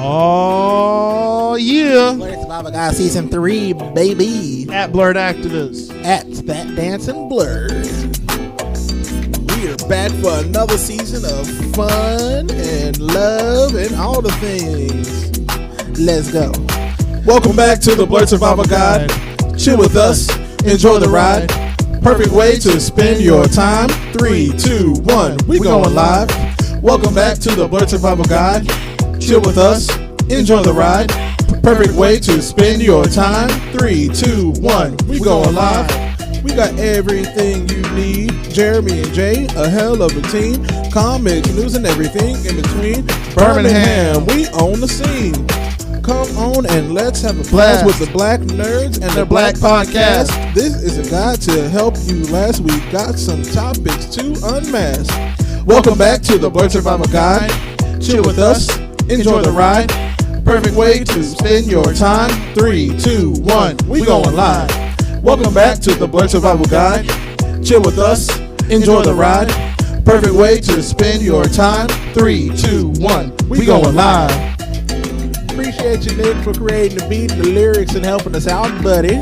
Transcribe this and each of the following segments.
Oh, yeah. Blurred Survival Guide Season 3, baby. At Blurred Activists. At Spat Dancing Blurred. We are back for another season of fun and love and all the things. Let's go. Welcome back to the Blurred Survival Guide. Chill with us. Enjoy the ride. Perfect way to spend your time. 3, 2, 1. We going live. Welcome back to the Blurred Survival Guide. Chill with us. Enjoy the ride. Perfect way to spend your time. 3, 2, 1. We going live. We got everything you need. Jeremy and Jay, a hell of a team. Comics, news, and everything in between. Birmingham, we own the scene. Come on and let's have a blast with the Black Nerds and their Black Podcast. This is a guide to help you last. We got some topics to unmask. Welcome back to the Blurred Survival Guide. Chill with us. Enjoy the ride. Perfect way to spend your time. 3, 2, 1. We going live. Welcome back to the Blurred Survival Guide. Chill with us. Enjoy the ride. Perfect way to spend your time. 3, 2, 1. We going live. Appreciate you, Nick, for creating the beat and the lyrics and helping us out, buddy.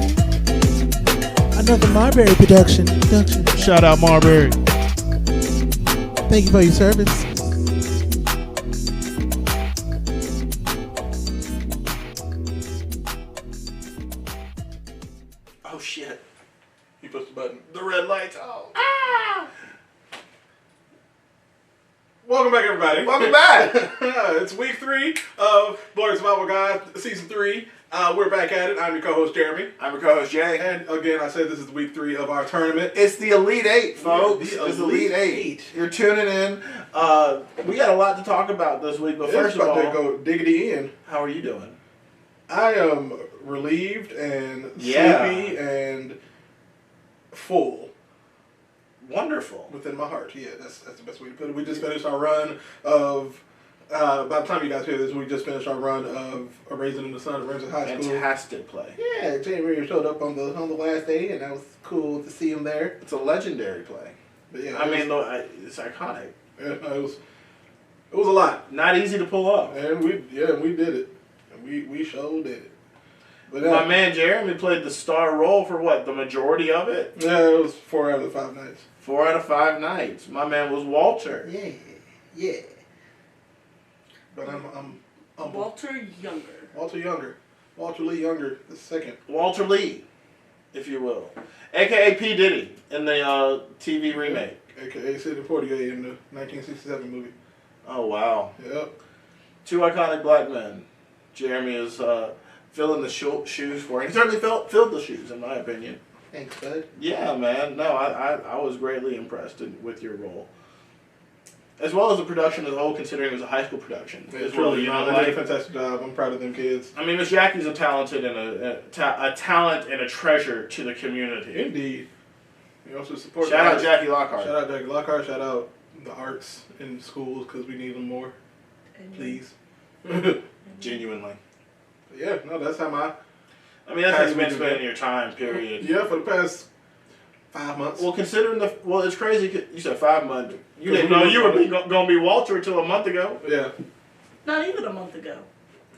Another Marbury production. Shout out Marbury. Thank you for your service. Oh shit. You pushed the button. The red light's on. Ah! Welcome back, everybody. Welcome back. It's week 3 of Blurred Survival Guide, season 3. We're back at it. I'm your co-host, Jeremy. I'm your co-host, Jay. And again, I said this is week 3 of our tournament. It's the Elite Eight, folks. Yeah, it's the Elite Eight. You're tuning in. We got a lot to talk about this week, but first of all, to go diggity in. how are you doing? I am relieved and sleepy and full. Wonderful. Within my heart. Yeah, that's the best way to put it. We just finished our run of, by the time you guys hear this, we just finished our run of A Raisin in the Sun at Ramsey High School. Fantastic play. Yeah, Jamie showed up on the last day, and that was cool to see him there. It's a legendary play. But yeah, it's iconic. Yeah, it was a lot. Not easy to pull off. And we did it. And we sure did it. But My man Jeremy played the star role for what, the majority of it? Yeah, it was 4 out of the 5 nights. 4 out of 5 nights. My man was Walter. Yeah. But I'm Walter Younger. Walter Lee Younger, the second. Walter Lee, if you will. A.K.A. P. Diddy in the TV remake. A.K.A. Sidney Poitier in the 1967 movie. Oh, wow. Yep. 2 iconic black men. Jeremy is filling the shoes for him. He certainly filled the shoes, in my opinion. Thanks, bud. Yeah, man. No, I was greatly impressed with your role. As well as the production as a whole, considering it was a high school production. Yeah, as well, they did a fantastic job. I'm proud of them kids. I mean, Miss Jackie's a talented and a talent and a treasure to the community. Indeed. You also support. Shout out Jackie Lockhart. Shout out Jackie Lockhart. Shout out the arts in schools because we need them more. Please. Genuinely. But yeah, no, that's how my. I mean, that's how you've been spending your time, period. Yeah, for the past 5 months. Well, considering it's crazy. You said 5 months. You didn't know you were going to be Walter until a month ago. Yeah. Not even a month ago.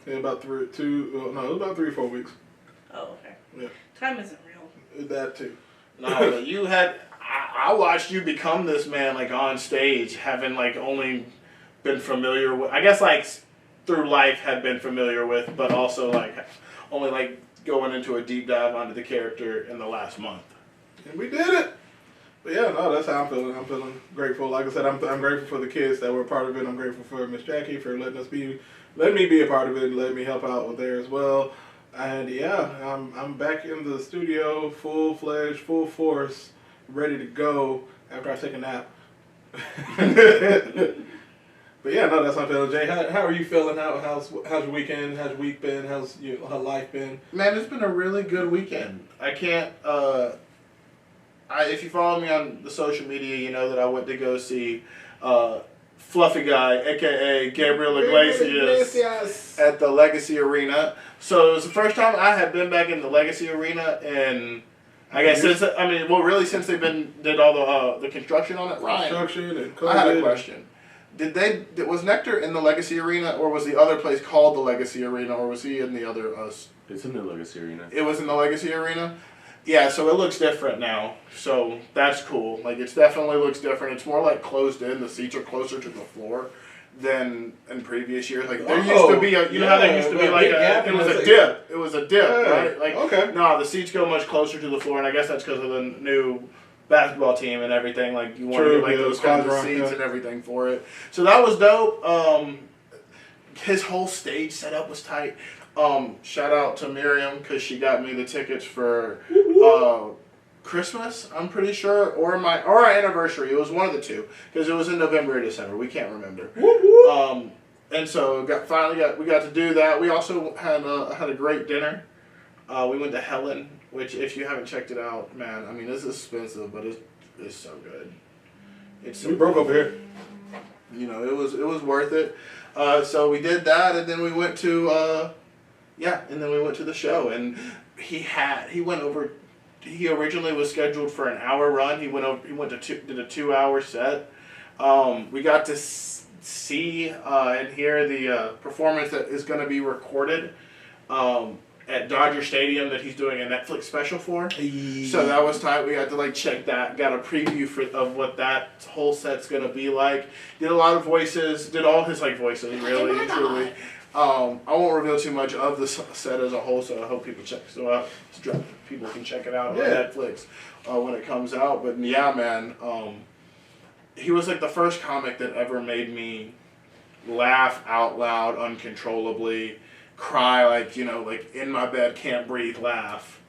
Yeah, about 3 or 4 weeks. Oh, okay. Yeah. Time isn't real. That too. No, but you had. I watched you become this man, like, on stage, having, like, only been familiar with. I guess, like, through life had been familiar with, but also, like, only, like, going into a deep dive onto the character in the last month. And we did it. But yeah, no, that's how I'm feeling. I'm feeling grateful. Like I said, I'm grateful for the kids that were a part of it. I'm grateful for Miss Jackie for letting me be a part of it and letting me help out with there as well. And yeah, I'm back in the studio, full-fledged, full force, ready to go after I take a nap. But yeah, no, that's how I'm feeling. Jay, how are you feeling? How's your weekend? How's your week been? How's how life been? Man, it's been a really good weekend. I can't. If you follow me on the social media, you know that I went to go see Fluffy Guy, a.k.a. Gabriel Iglesias, at the Legacy Arena. So it was the first time I had been back in the Legacy Arena in, I guess, since they've did all the construction on it. Ryan, construction and COVID. I had a question. Was Nectar in the Legacy Arena, or was the other place called the Legacy Arena, or was he in the other It's in the Legacy Arena. It was in the Legacy Arena? Yeah, so it looks different now. So that's cool. Like, it definitely looks different. It's more like closed in. The seats are closer to the floor than in previous years. Like, there used to be how there used to be like it was a dip. It was a dip, right? Like, okay. No, the seats go much closer to the floor, and I guess that's because of the new basketball team and everything. Like, you want to get like those kinds of seats and everything for it. So that was dope. His whole stage setup was tight. Shout out to Miriam because she got me the tickets for Christmas, I'm pretty sure, or our anniversary. It was one of the two because it was in November or December. We can't remember. And so we got to do that. We also had a great dinner. We went to Helen, which if you haven't checked it out, man, I mean it's expensive, but it's so good. It's so we broke over here. You know, it was worth it. So we did that, and then we went to the show, and he went over. He originally was scheduled for an hour run. He did a 2-hour set. We got to see and hear the performance that is going to be recorded at Dodger Stadium that he's doing a Netflix special for. So that was tight. We got to check that. Got a preview of what that whole set's going to be like. Did a lot of voices. Did all his voices really, truly. I won't reveal too much of the set as a whole, so I hope people check it out. People can check it out on Netflix when it comes out. But yeah, man, he was the first comic that ever made me laugh out loud uncontrollably, cry in my bed, can't breathe, laugh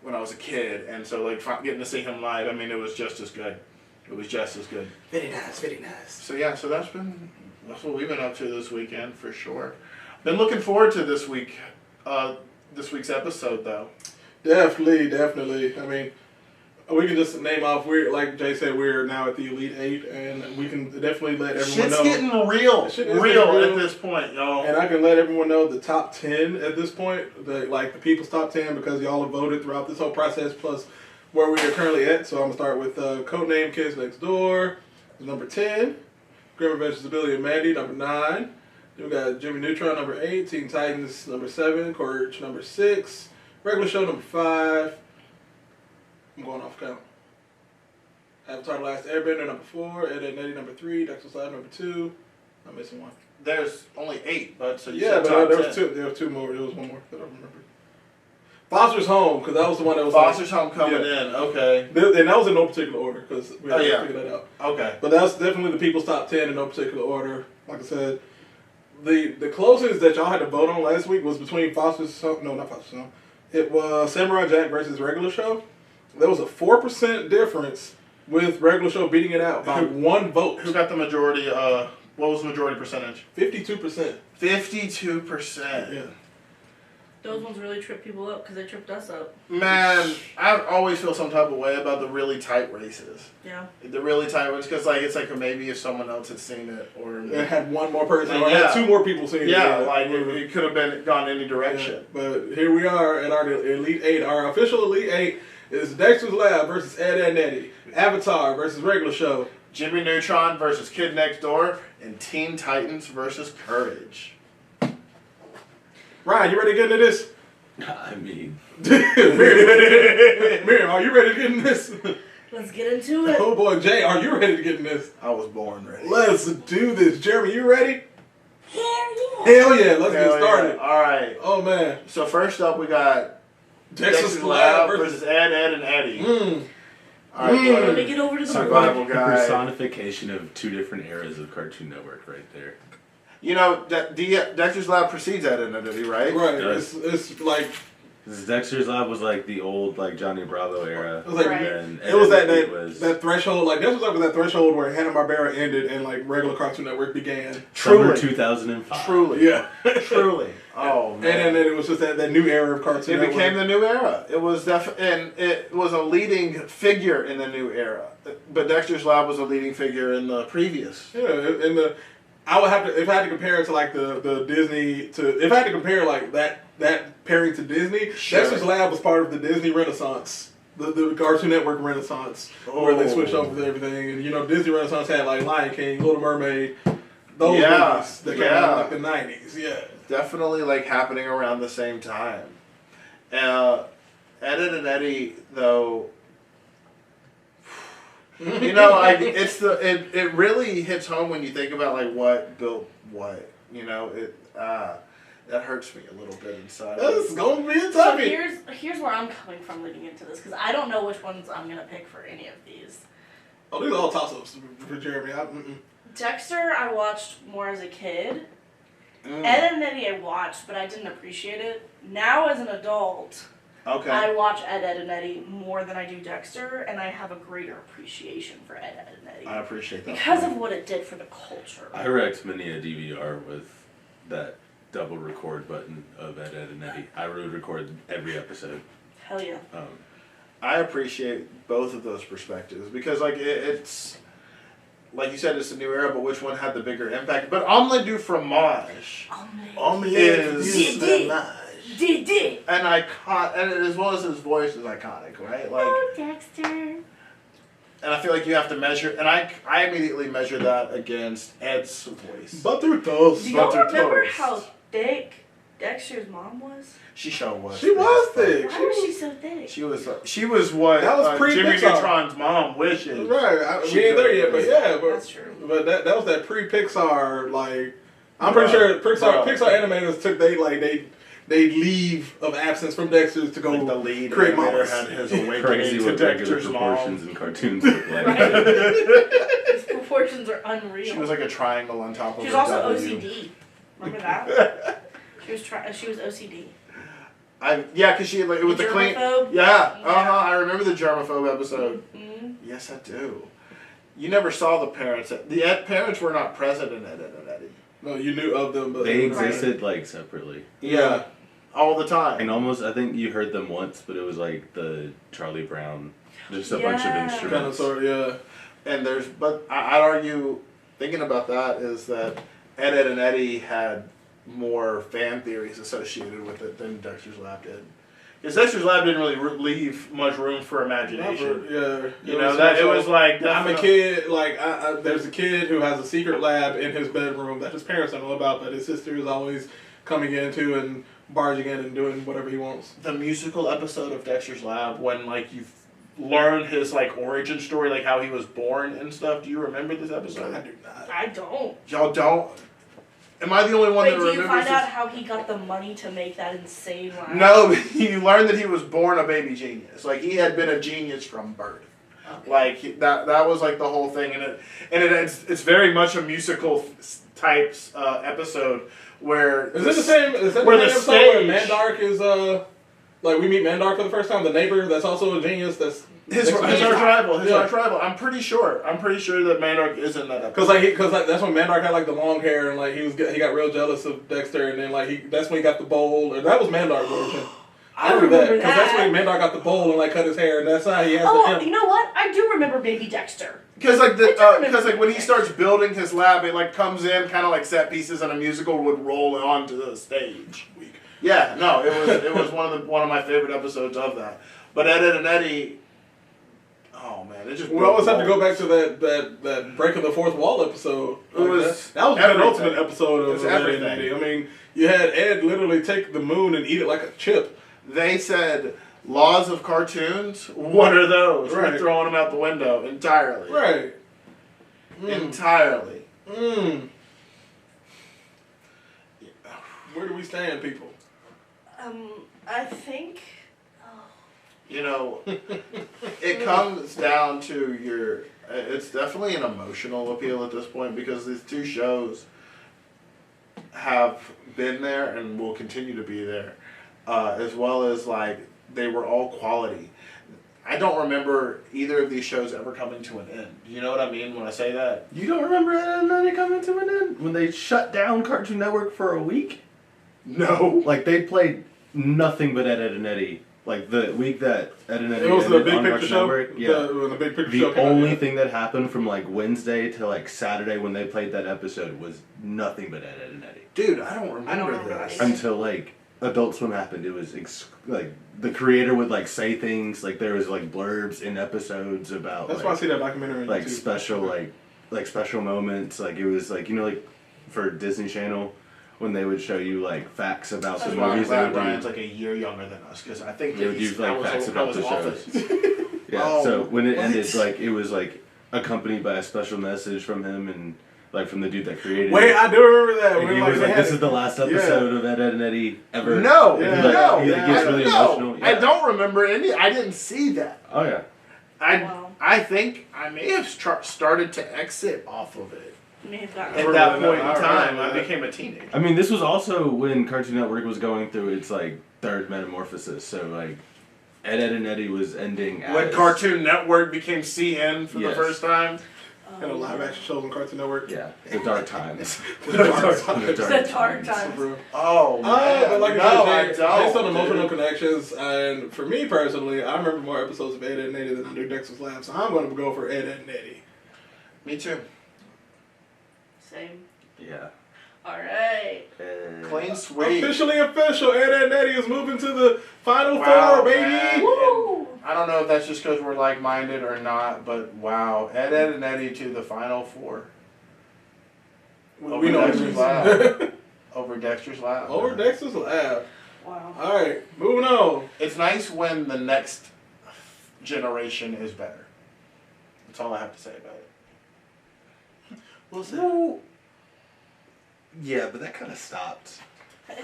when I was a kid. And so getting to see him live, I mean, it was just as good. It was just as good. Very nice, very nice. So yeah, so that's what we've been up to this weekend for sure. Been looking forward to this week's episode though. Definitely. I mean, we can just name off. We're like Jay said, we're now at the Elite 8, and we can definitely let everyone know. Shit's getting real at this point, y'all. And I can let everyone know the top 10 at this point, the people's top 10, because y'all have voted throughout this whole process, plus where we are currently at. So I'm gonna start with Codename Kids Next Door, number 10. Grimmer vs. Billy and Mandy, number 9. Then we got Jimmy Neutron, number 8. Teen Titans, number 7. Courage, number 6. Regular Show, number 5. I'm going off count. Avatar: The Last Airbender, number 4. Ed, Edd n Eddy, number 3. Dexter's Lab, number 2. I'm missing one. There's only 8, bud. So there was 2. There was 2 more. There was one more that I remember. Foster's Home, because that was the one that was Foster's Home coming in. Okay. And that was in no particular order, because we had to figure that out. Okay. But that's definitely the people's top 10 in no particular order. Like I said, the closest that y'all had to vote on last week was between Foster's Home. No, not Foster's Home. It was Samurai Jack versus Regular Show. There was a 4% difference with Regular Show beating it out by 1 vote. Who got the majority? What was the majority percentage? 52%. 52%. Yeah. Those ones really trip people up because they tripped us up. Man, I always feel some type of way about the really tight races. Yeah. The really tight ones, because it's maybe if someone else had seen it, or it had 1 more person, or had 2 more people seeing it. Yeah, it could have gone any direction. Yeah, but here we are at our Elite 8. Our official Elite 8 is Dexter's Lab versus Ed, Edd n Eddy, Avatar versus Regular Show, Jimmy Neutron versus Kid Next Door, and Teen Titans versus Courage. Ryan, you ready to get into this? I mean... Miriam, are you ready to get into this? Let's get into it. Oh boy, Jay, are you ready to get in this? I was born ready. Let's do this. Jeremy, you ready? Hell yeah, let's get started. Yeah. All right. Oh man. So first up, we got Dexter's Lab versus Ed, Edd n Eddy. All right, Let me get over to the Survival The guy. personification of 2 different eras of Cartoon Network right there. You know, Dexter's Lab precedes Ed, Edd n Eddy, right? Right. Yes. It's like Dexter's Lab was the old Johnny Bravo era. it was like Right. And it was was that threshold. Dexter's Lab was that threshold where Hanna-Barbera ended and regular Cartoon Network began. Summer Truly. 2005. Truly. Yeah. Truly. Oh man. And then it was just that new era of Cartoon It Network. became the new era. It was and it was a leading figure in the new era. But Dexter's Lab was a leading figure in the previous. Yeah, and I would have to, if I had to compare it to the Disney if I had to compare that pairing to Disney, Sure. Dexter's Lab was part of the Disney Renaissance, the Cartoon Network Renaissance, where they switched over to everything. And Disney Renaissance had Lion King, Little Mermaid, those Yeah, movies that came out in like the 90s. Yeah. Definitely like happening around the same time. Ed and Eddie, though, you know, it really hits home when you think about like what built what. You know, that hurts me a little bit inside. That's gonna be a So topic. here's where I'm coming from leading into this, because I don't know which ones I'm gonna pick for any of these. Oh, these are all toss-ups for Jeremy. Dexter, I watched more as a kid. Mm. Ed and Eddie I watched, but I didn't appreciate it. Now as an adult, Okay. I watch Ed and Eddie more than I do Dexter, and I have a greater appreciation for Ed and Eddie. I appreciate that. Because of what it did for the culture. I wrecked many a DVR with that double record button of Ed and Eddie. I would record every episode. Hell yeah. I appreciate both of those perspectives because, like, it's like you said, it's a new era, but which one had the bigger impact? But Omelette du Fromage is Did. an icon, and as well as his voice is iconic, right? Like, Dexter. and I feel like you have to measure, and I immediately measure that against Ed's voice. Butter toast. Do y'all Butter remember toast. how thick Dexter's mom was? She sure was. She was thick. Why was she so thick? She was what That was Jimmy pre-Pixar. Neutron's mom wishes. Right. She We ain't there yet, could. but yeah. That's true. But that was that pre-Pixar, like, I'm pretty sure Pixar animators took they leave of absence from Dexter's to go Like the lead create animator models. had his Crazy awakening to what regular Dexter's proportions mom. in cartoons look like. Right? His proportions are unreal. She was like a triangle on top of She her was also W. OCD. Remember that? She was OCD. Because she had, like, it was the clean. Germaphobe? Yeah, Yeah. I remember the germaphobe episode. Mm-hmm. Yes, I do. You never saw the parents. The parents were not present in Ed and Eddie. No, you knew of them, but They existed like separately. Yeah, all the time. And almost, I think you heard them once, but it was like the Charlie Brown, just a bunch of Yeah. kind of instruments. sort of, yeah. And I'd argue, thinking about that, is that Ed and Eddie had more fan theories associated with it than Dexter's Lab did. Because Dexter's Lab didn't really leave much room for imagination. Yeah. You know, that it was like... I'm a kid, like, there's a kid who has a secret lab in his bedroom that his parents don't know about, but his sister is always coming into and barging in and doing whatever he wants. The musical episode of Dexter's Lab, when, like, you learn his, like, origin story, like how he was born and stuff. Do you remember this episode? I do not. I don't. Y'all don't? Am I the only one Wait, that do remembers you find this? out how he got the money to make that insane line? No, you learn that he was born a baby genius. Like, he had been a genius from birth. Okay. Like, that was, like, the whole thing. And it's very much a musical type episode where... Is this the same? Is that where the the same episode where stage- Mandark is like we meet Mandark for the first time, the neighbor that's also a genius. That's His arch rival. I'm pretty sure that Mandark is in that episode. Because that's when Mandark had like the long hair and like he got real jealous of Dexter, and then like that's when he got the bowl, and that was Mandark's version. I remember that because that's when Mandark got the bowl and like cut his hair, and that's how he has Oh, the you know what? I do remember Baby Dexter. Because like when he that. starts building his lab, it like comes in kind of like set pieces, and a musical would roll onto the stage. Yeah, no, it was one of my favorite episodes of that. But Ed and Eddie, oh man, it just We always have to go back to that break of the fourth wall episode. It was that was the everything. penultimate episode It of was Ed and everything. Eddie. I mean, you had Ed literally take the moon and eat it like a chip. They said laws of cartoons. What are those? Right. We're throwing them out the window entirely. Right. Entirely. Where do we stand, people? I think. You know, it comes down to your. It's definitely an emotional appeal at this point because these two shows have been there and will continue to be there, as well as like they were all quality. I don't remember either of these shows ever coming to an end. You know what I mean when I say that? You don't remember Ed and Eddie coming to an end? When they shut down Cartoon Network for a week? No. Like, they played nothing but Ed and Eddie. Like, the week that Ed and Eddie It was the ended Big on Picture Cartoon show. Network, yeah. When the Big Picture show The came out, only yeah. thing that happened from, like, Wednesday to, like, Saturday when they played that episode was nothing but Ed and Eddie. Dude, I don't remember this. this. Until, like, Adult Swim happened, it was, like, the creator would, like, say things, like, there was, like, blurbs in episodes about, That's like, why I see that documentary on like YouTube. special, like special moments, like, it was, like, you know, like, for Disney Channel when they would show you like facts about the That's why I'm movies. glad Ryan's like a year younger than us, because I think They would do like facts about the shows. Yeah. Oh, So when it what? ended, like it was like accompanied by a special message from him and like from the dude that created Wait, it. I do remember that. And When, he like, was they like, had "This is the last episode of Ed, Ed and Eddie ever." No, Yeah. no, He gets really emotional. I Yeah. don't remember any. I didn't see that. Oh yeah. I think I may have started to exit off of it May have gotten at remember that that. point in I time. remember I that. became a teenager. I mean, this was also when Cartoon Network was going through its like third metamorphosis. So like, Ed, Ed and Eddie was ending When as Cartoon Network became CN for the Yes. first time. kind of live action shows on Cartoon Network. Yeah, the dark times. The dark The times. The dark times. Bro. Oh, man. But like no, I I said, don't. based on emotional dude. connections, and for me personally, I remember more episodes of Ed, Ed and Eddie than I do Dexter's Lab, so I'm going to go for Ed, Ed and Eddie. Me too. Same. Yeah. Alright. Clean sweep. Official, Ed, Ed and Eddie is moving to the Final Wow, Four, baby! man. Woo! I don't know if that's just because we're like-minded or not, but wow, Ed, Ed and Eddie to the Final Four We know Dexter's this. Lab. Over Dexter's Lab. Over Dexter's Lab. Wow. Alright, moving on. It's nice when the next generation is better. That's all I have to say about it. Well, yeah, but that kind of stopped with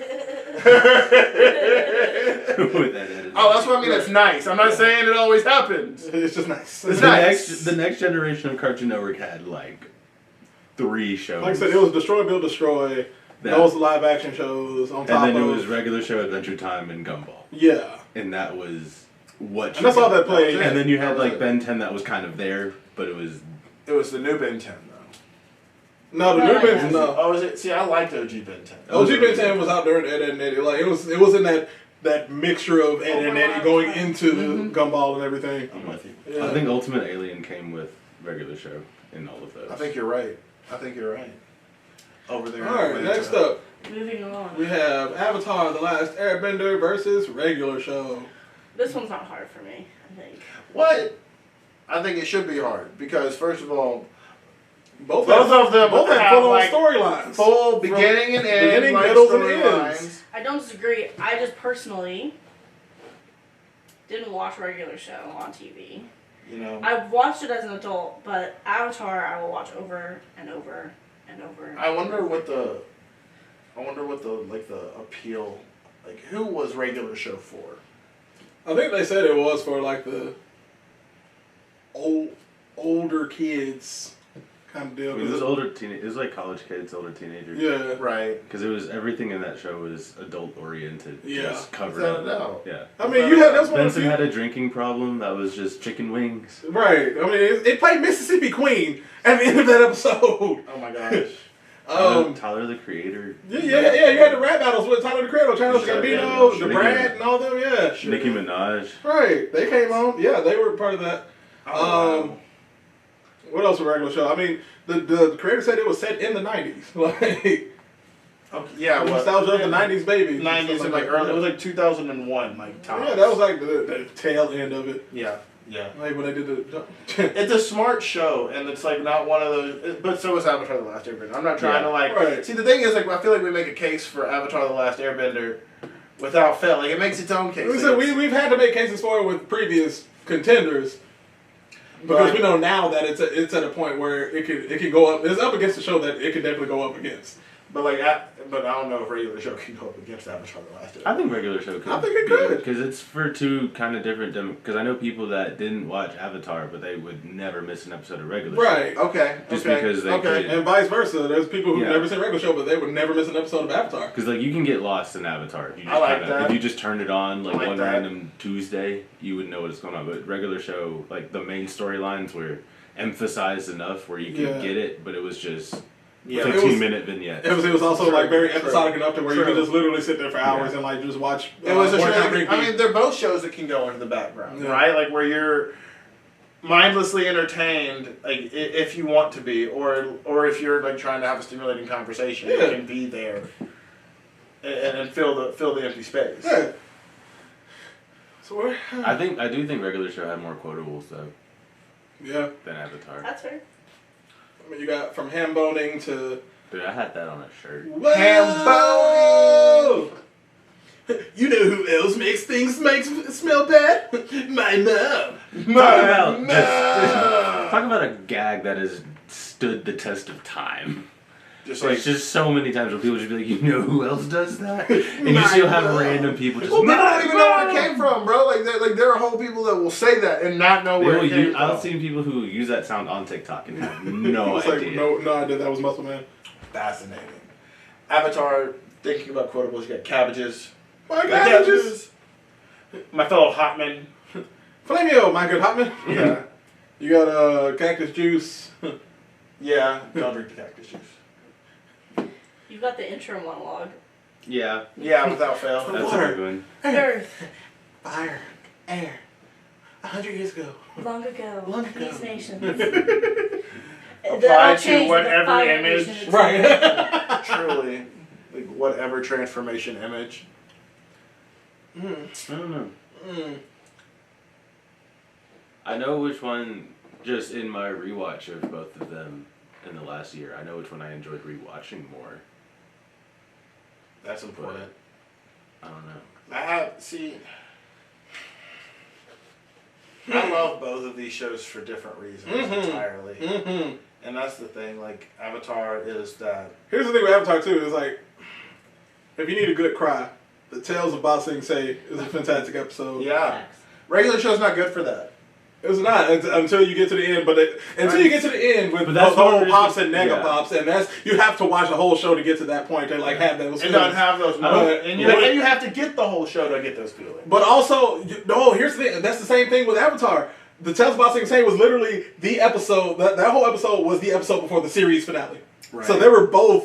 Ed, Ed and Oh, that's what I mean. It's nice. I'm not saying it always happens. It's just nice. It's the nice. the next generation of Cartoon Network had like 3 shows. Like I said, it was Destroy, Build, Destroy. That- Those live action shows on top and then of... it was Regular Show, Adventure Time, and Gumball. Yeah. And that was what. And that's all that played. And then you had That was like it. Ben 10 that was kind of there, but it was. It was the new Ben 10, though. No, the No, new Ben yeah. 10, no. Oh, is it? See, I liked OG Ben 10. OG Ben 10 was out during Ed, Ed and Eddie. Like, it was in that mixture of Ed and Eddie going into the Gumball and everything. I'm with you. Yeah. I think Ultimate Alien came with Regular Show in all of those. I think you're right. Over there. Alright, next up, Moving on. we have Avatar: The Last Airbender versus Regular Show. This one's not hard for me, I think. What? I think it should be hard because, first of all, Both of them both have have, full-on like, storylines. full beginning and end, beginning, like, middles, and storylines. ends. I don't disagree. I just personally didn't watch regular show on TV. You know, I've watched it as an adult, but Avatar I will watch over and over and over. I wonder what the like the appeal, like who was regular show for? I think they said it was for like the older kids kind of deal. I mean, it was it was like college kids, older teenagers. Yeah. Right. Because it was everything in that show was adult oriented. Yeah. Just covered Without up. a doubt. Yeah. I mean, you had that's one of Benson the had a drinking problem that was just chicken wings. right. I mean, it played Mississippi Queen at the end of that episode. Oh my gosh. Tyler the Creator. Yeah. You had the rap battles with Tyler the Creator, Childish Sure, Gambino, yeah. the Brad, and all them. Yeah. Nicki Minaj. Right. They came on. Yeah, they were part of that. Oh, What else was a regular show? I mean, the creator said it was set in the 90s. Like, okay, yeah, the what? nostalgia of the 90s baby. 90s and like early. It was like 2001, like tops. Yeah, that was like the tail end of it. Yeah. Like when they did the. It's a smart show, and it's like not one of those. But so was Avatar: The Last Airbender. I'm not trying to like. Right. See, the thing is, like, I feel like we make a case for Avatar: The Last Airbender without fail. Like, it makes its own case. We Like, said it's- we've had to make cases for it with previous contenders. Because Right. we know now that it's at a point where it can go up. It's up against the show that it can definitely go up against. But like, but I don't know if regular show can go up against Avatar: The Last Airbender. I think regular show could. I think it could. Because it's for two kind of different. Because I know people that didn't watch Avatar, but they would never miss an episode of regular show. Right. Okay. Just okay, because they okay. could- And vice versa. There's people who've Yeah. never seen regular show, but they would never miss an episode of Avatar. Because like you can get lost in Avatar if you just I like kinda, that. if you just turn it on like I like one that. random Tuesday, you would know what's going on. But regular show, like the main storylines were emphasized enough where you could Yeah. get it, but it was just Yeah. 15-minute vignettes. It was also True, like very true, episodic enough to where you true. could just literally sit there for hours and like just watch. It was a show. one time That, repeat. I mean, they're both shows that can go into the background, Yeah. right? Like where you're mindlessly entertained, like if you want to be, or if you're like trying to have a stimulating conversation, Yeah. you can be there and fill the empty space. Yeah. So we're, I do think regular show had more quotables though yeah. than Avatar. That's fair. I mean, you got from ham boning to Dude, I had that on a shirt. Hambone! You know who else makes things smell bad? My mom. Talk about a gag that has stood the test of time. Just so many times where people just be like, you know who else does that? And you still have random people just. Well, people don't even know where it came from, bro. Like there are whole people that will say that and not know where it came from. I've seen people who use that sound on TikTok and have no It's idea. like, no idea that was Muscle Man. Fascinating. Avatar, thinking about quotables, you got cabbages. My cabbages! My fellow Hotman. Flamio, my good Hotman. Yeah. You got cactus juice. Yeah, don't drink the cactus juice. You've got the intro monologue. Yeah, Yeah, without fail. that's a good one. Earth, Fire, air. 100 years ago. long ago, Long ago. these nations. Apply to whatever image. Right. Truly. Like whatever transformation image. I don't know. Mm. I know which one, just in my rewatch of both of them in the last year, I know which one I enjoyed rewatching more. That's important. I don't know. I love both of these shows for different reasons entirely. Mm-hmm. And that's the thing, like Avatar is that. Here's the thing with Avatar too, is like, if you need a good cry, the Tales of Ba Sing Se is a fantastic episode. Yeah. Regular show's not good for that. It's not until you get to the end, until you get to the end with that's the whole what pops and nega yeah. pops, and you have to watch the whole show to get to that point to like have those. And don't have those moments. And But- you have to get the whole show to get those feelings. But also, here's the thing. That's the same thing with Avatar. The Tales of Ba Sing Se was literally the episode. That whole episode was the episode before the series finale. Right. So they're both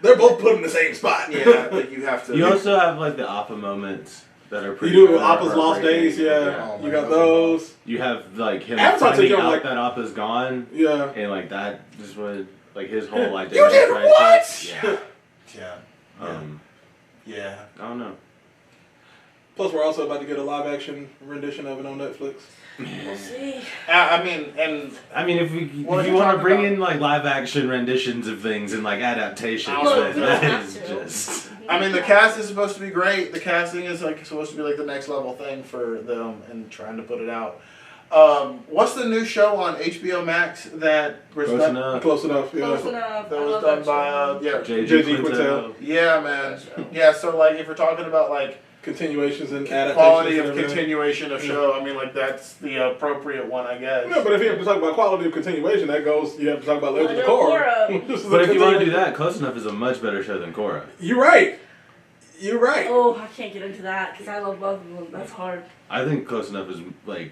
put in the same spot. Yeah, like you have to. You also have like the Appa moments that are You pretty. do that are Appa's Lost heartbreaking. Days, yeah. Oh, You man, got those those. You have like him Avatar took finding you out like- that Appa's gone, Yeah. and like that just would like his whole identity. You did crisis. what? Yeah. Yeah. Um, Yeah. I don't know. Plus, we're also about to get a live action rendition of it on Netflix. We'll see. I mean, if you What are want you to talking bring about? in like live action renditions of things and like adaptations, Look, then we don't that have is to. just. the cast is supposed to be great. The casting is like supposed to be like the next level thing for them and trying to put it out. What's the new show on HBO Max that was Close done? enough. Close enough, yeah. Close enough. That I was love done that by show. J.G. Quintel. Yeah, man. Yeah, so like if we're talking about like Continuations and adaptations. quality and of everything. continuation of show, I mean like that's the appropriate one, I guess. No, but if you have to talk about quality of continuation, you have to talk about Legend of Legend of Korra. Korra. This is But a if you want to do continuation. that, Close Enough is a much better show than Korra. You're right. You're right. Oh, I can't get into that because I love both of them. That's hard. I think Close Enough is like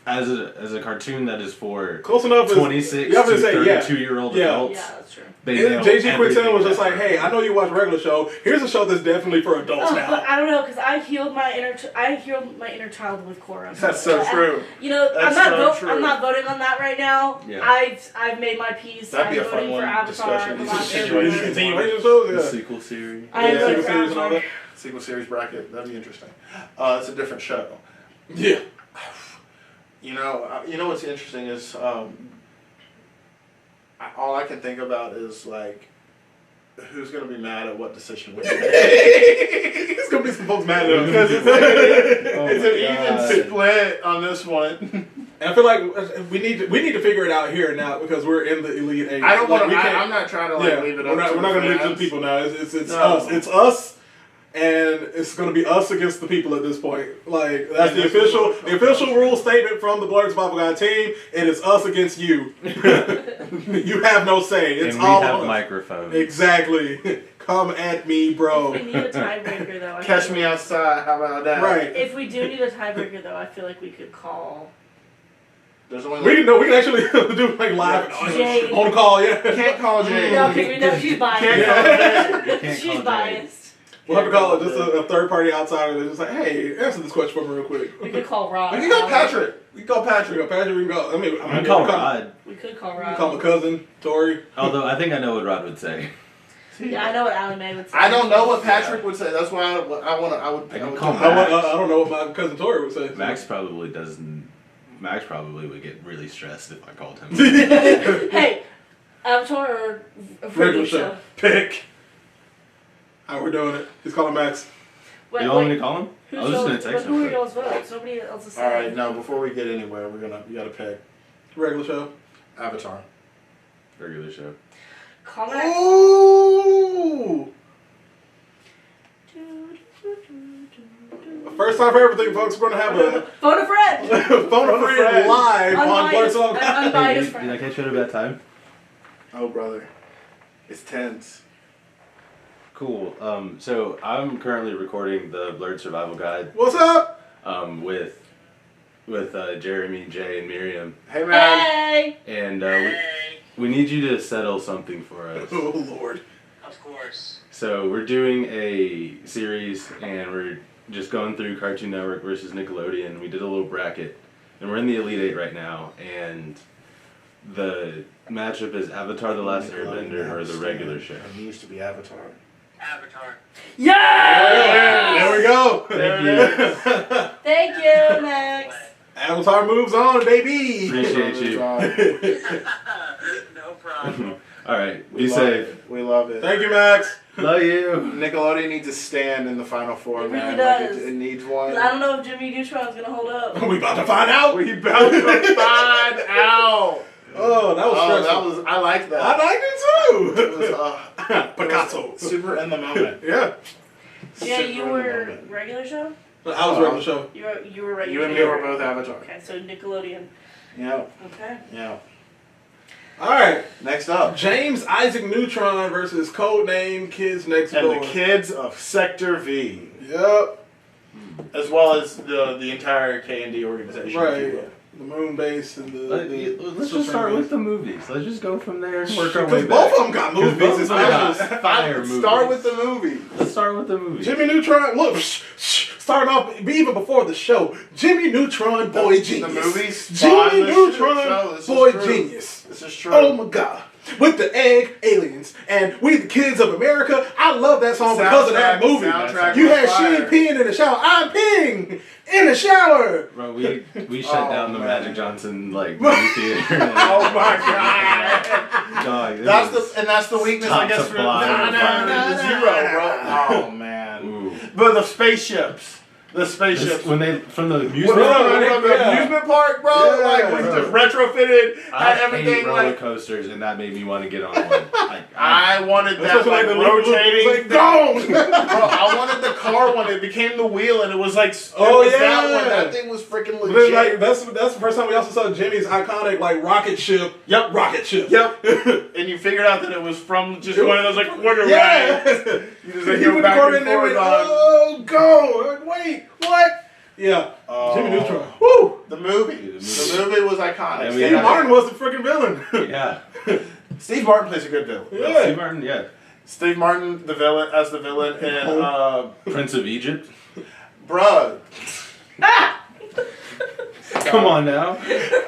as a cartoon that is for Close enough is 26 yeah, I was to gonna say, yeah. 32-year-old Yeah. adults. Yeah, that's true. They nail J.G. everything Quintel was just about like, it. hey, I know you watch regular show. Here's a show that's definitely for adults Oh, but now. I don't know because I healed my inner child with Korra. That's so true. You know, That's so I'm not true. voting on that right now. Yeah. I've made my peace. That'd be I'm a fun voting one, for Avatar. discussion. The These Last continuations. Airbender. Continuation shows, The yeah. sequel series. I am Yeah, voting sequel for series and all Avatar. that. Sequel series bracket, that'd be interesting. It's a different show. Yeah. You know what's interesting is all I can think about is like who's gonna be mad at what decision we make. It's gonna be some folks mad at us. Because it's like Oh it's my an God. even split on this one. And I feel like we need to figure it out here now because we're in the elite eight. I don't want Like, to. we can't- I'm not trying to like yeah, leave it we're up. not, to we're not the gonna leave it to the fans. people now. It's No. us. It's us, and it's gonna be us against the people at this point. Like that's And the this official is- the official rule statement from the Blurred Bible Guy team. It is us against you. You have no say. It's And we all have on us. microphones. Exactly. Come at me, bro. If we need a tiebreaker though, Catch me outside. How about that? Right. If we do need a tiebreaker though, I feel like we could call. There's only We can actually do like live Jade. on call. Yeah. can't call Jay. No, because we know she's biased. Can't call Jay. You can't She's call biased. We'll have to call it just a third party outsider that's just like, hey, answer this question for me real quick. We could call Rod. We can go Patrick. We can go We Patrick. can go Patrick, we can go. I'm gonna call Rod. We could call We Rod. can call my cousin, Tori. Although I think I know what Rod would say. Yeah, I know what Allie Mae would say. I don't know what Patrick would say. That's why I would. I can call I don't know what my cousin Tori would say. Max probably doesn't. Max probably would get really stressed if I called him. Hey, Avatar or Regular show. Pick. How we're doing it? He's calling Max. Wait, You want me to call him? Who I was just chose- gonna text but who are him. y'all's votes? Nobody else is saying. All right, no. Before we get anywhere, you gotta pick Regular show. Avatar. Regular show. Comics. Ooh! First time for everything, folks. We're gonna have a Phone a friend. phone a friend live on Blurts Unbiased, Along. an Hey, unbiased did I friend. catch you at a bad time? Oh, brother, it's tense. Cool. So I'm currently recording the Blurred Survival Guide What's up? with Jeremy, Jay, and Miriam, Hey, man. Hey. and we need you to settle something for us. Oh Lord. Of course. So we're doing a series, and we're just going through Cartoon Network versus Nickelodeon. We did a little bracket, and we're in the Elite Eight right now, and the matchup is Avatar: The Last Airbender or the regular show. It used to be Avatar. Avatar. Yeah. There we go. Thank you. Thank you, Max. Avatar moves on, baby. Appreciate you. No problem. All right, We be love safe. it. We love it. Thank you, Max. Love you. Nickelodeon needs a stand in the Final Four, It man. really Like does. it needs one. I don't know if Jimmy Neutron's gonna hold up. We about to find out. We about to find out. Oh, that was stressful. I like that. I liked it It too. was, Picasso. super in the moment. Yeah. Yeah, Super you in the were moment. regular show. I was regular show. You were regular. You and me were both Avatar. Okay, so Nickelodeon. Yeah, Okay. yeah. All right. Next up. James Isaac Neutron versus Codename Kids Next And Door. the kids of Sector V. Yep. As well as the entire K&D organization. if you Right. will. The moon base and the. Let's just start with the movies. Let's just go from there and work our way Because back. both of them got movies. both of them got especially. fire movies. Start with the movie. Let's start with the movies. Jimmy Neutron. Look, starting off even before the show. Jimmy Neutron, boy genius. The movies. spawned Jimmy the Neutron, show. This is boy true. genius. This is true. Oh my God. With the egg aliens and we the kids of America. I love that song because of that movie. Soundtrack You was had fire. Sheen peeing in the shower. I'm peeing in the shower. Bro, we shut Oh, down the man. Magic Johnson movie theater. Oh my God. Dog, That's the weakness, I top guess, to for bottom. the zero, bro. Oh, man. Ooh. But the spaceships. The spaceships. When they from the From amusement the Yeah. amusement park, bro. Yeah. Like, we Just just retrofitted, I had hate everything roller like. coasters, and that made me want to get on one. I wanted that Especially like the rotating. like, gone. Bro, I wanted the car one. It became the wheel, and it was like, Oh, it was that yeah. one. That thing was freaking But then, legit. like, that's the first time we also saw Jimmy's iconic like rocket ship. Yep. Rocket ship. Yep. And you figured out that it was from just one of those like quarter Yeah. rides. You just like, He go put the back quarter in and there. forth And, on. oh, go! Like, wait, what? Yeah. Jimmy Neutron. Woo! The movie. The movie was iconic. And we Steve had- Martin was the freaking villain. Yeah. Steve Martin plays a good villain. Yeah. Steve Martin, yeah. Steve Martin, the villain, as the villain, and Prince of Egypt. bruh. Come on now.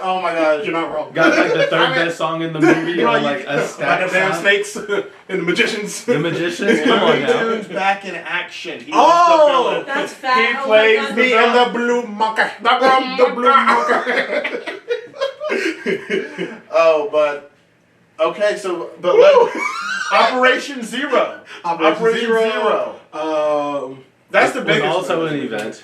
Oh my God, you're not wrong. Got like the third I mean, best song in the movie, or like a Like stack the damn sound. snakes and the magicians. The Magicians. Come on now. Dude's back in action. He Oh! was the villain. That's fat. He Oh my plays God. Me and the blue monkey. The blue monkey. Oh, but okay, so Operation Zero. Operation Zero. That's the It was biggest. also movie. an event.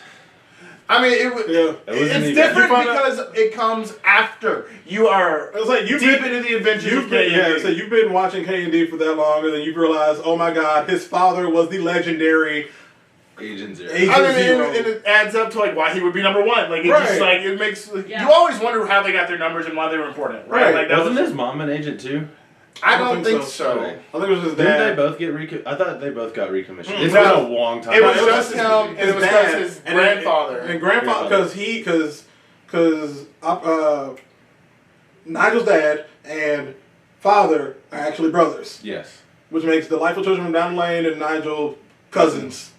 I mean, it was. Yeah. It was an It's event. different You found out- because it comes after you are It was like you've deep been, into the adventures you've of been, K&D. so you've been watching K&D for that long, and then you've realized, oh my God, his father was the legendary Agent Zero. Agent I mean, Zero. and it adds up to like why he would be number one. Like it Right. just like it makes Yeah. you always wonder how they got their numbers and why they were important, right? Right. Like that Wasn't was, his mom an agent too? I don't think so. so. Okay. I think it was his Didn't they dad. both get I thought they both got recommissioned. It's No. been a long time. It was No, it just was him, and it was His because dad. his And grandfather. And grandfather, because Nigel's dad and father are actually brothers, Yes. which makes Delightful Children from Down the Lane and Nigel cousins.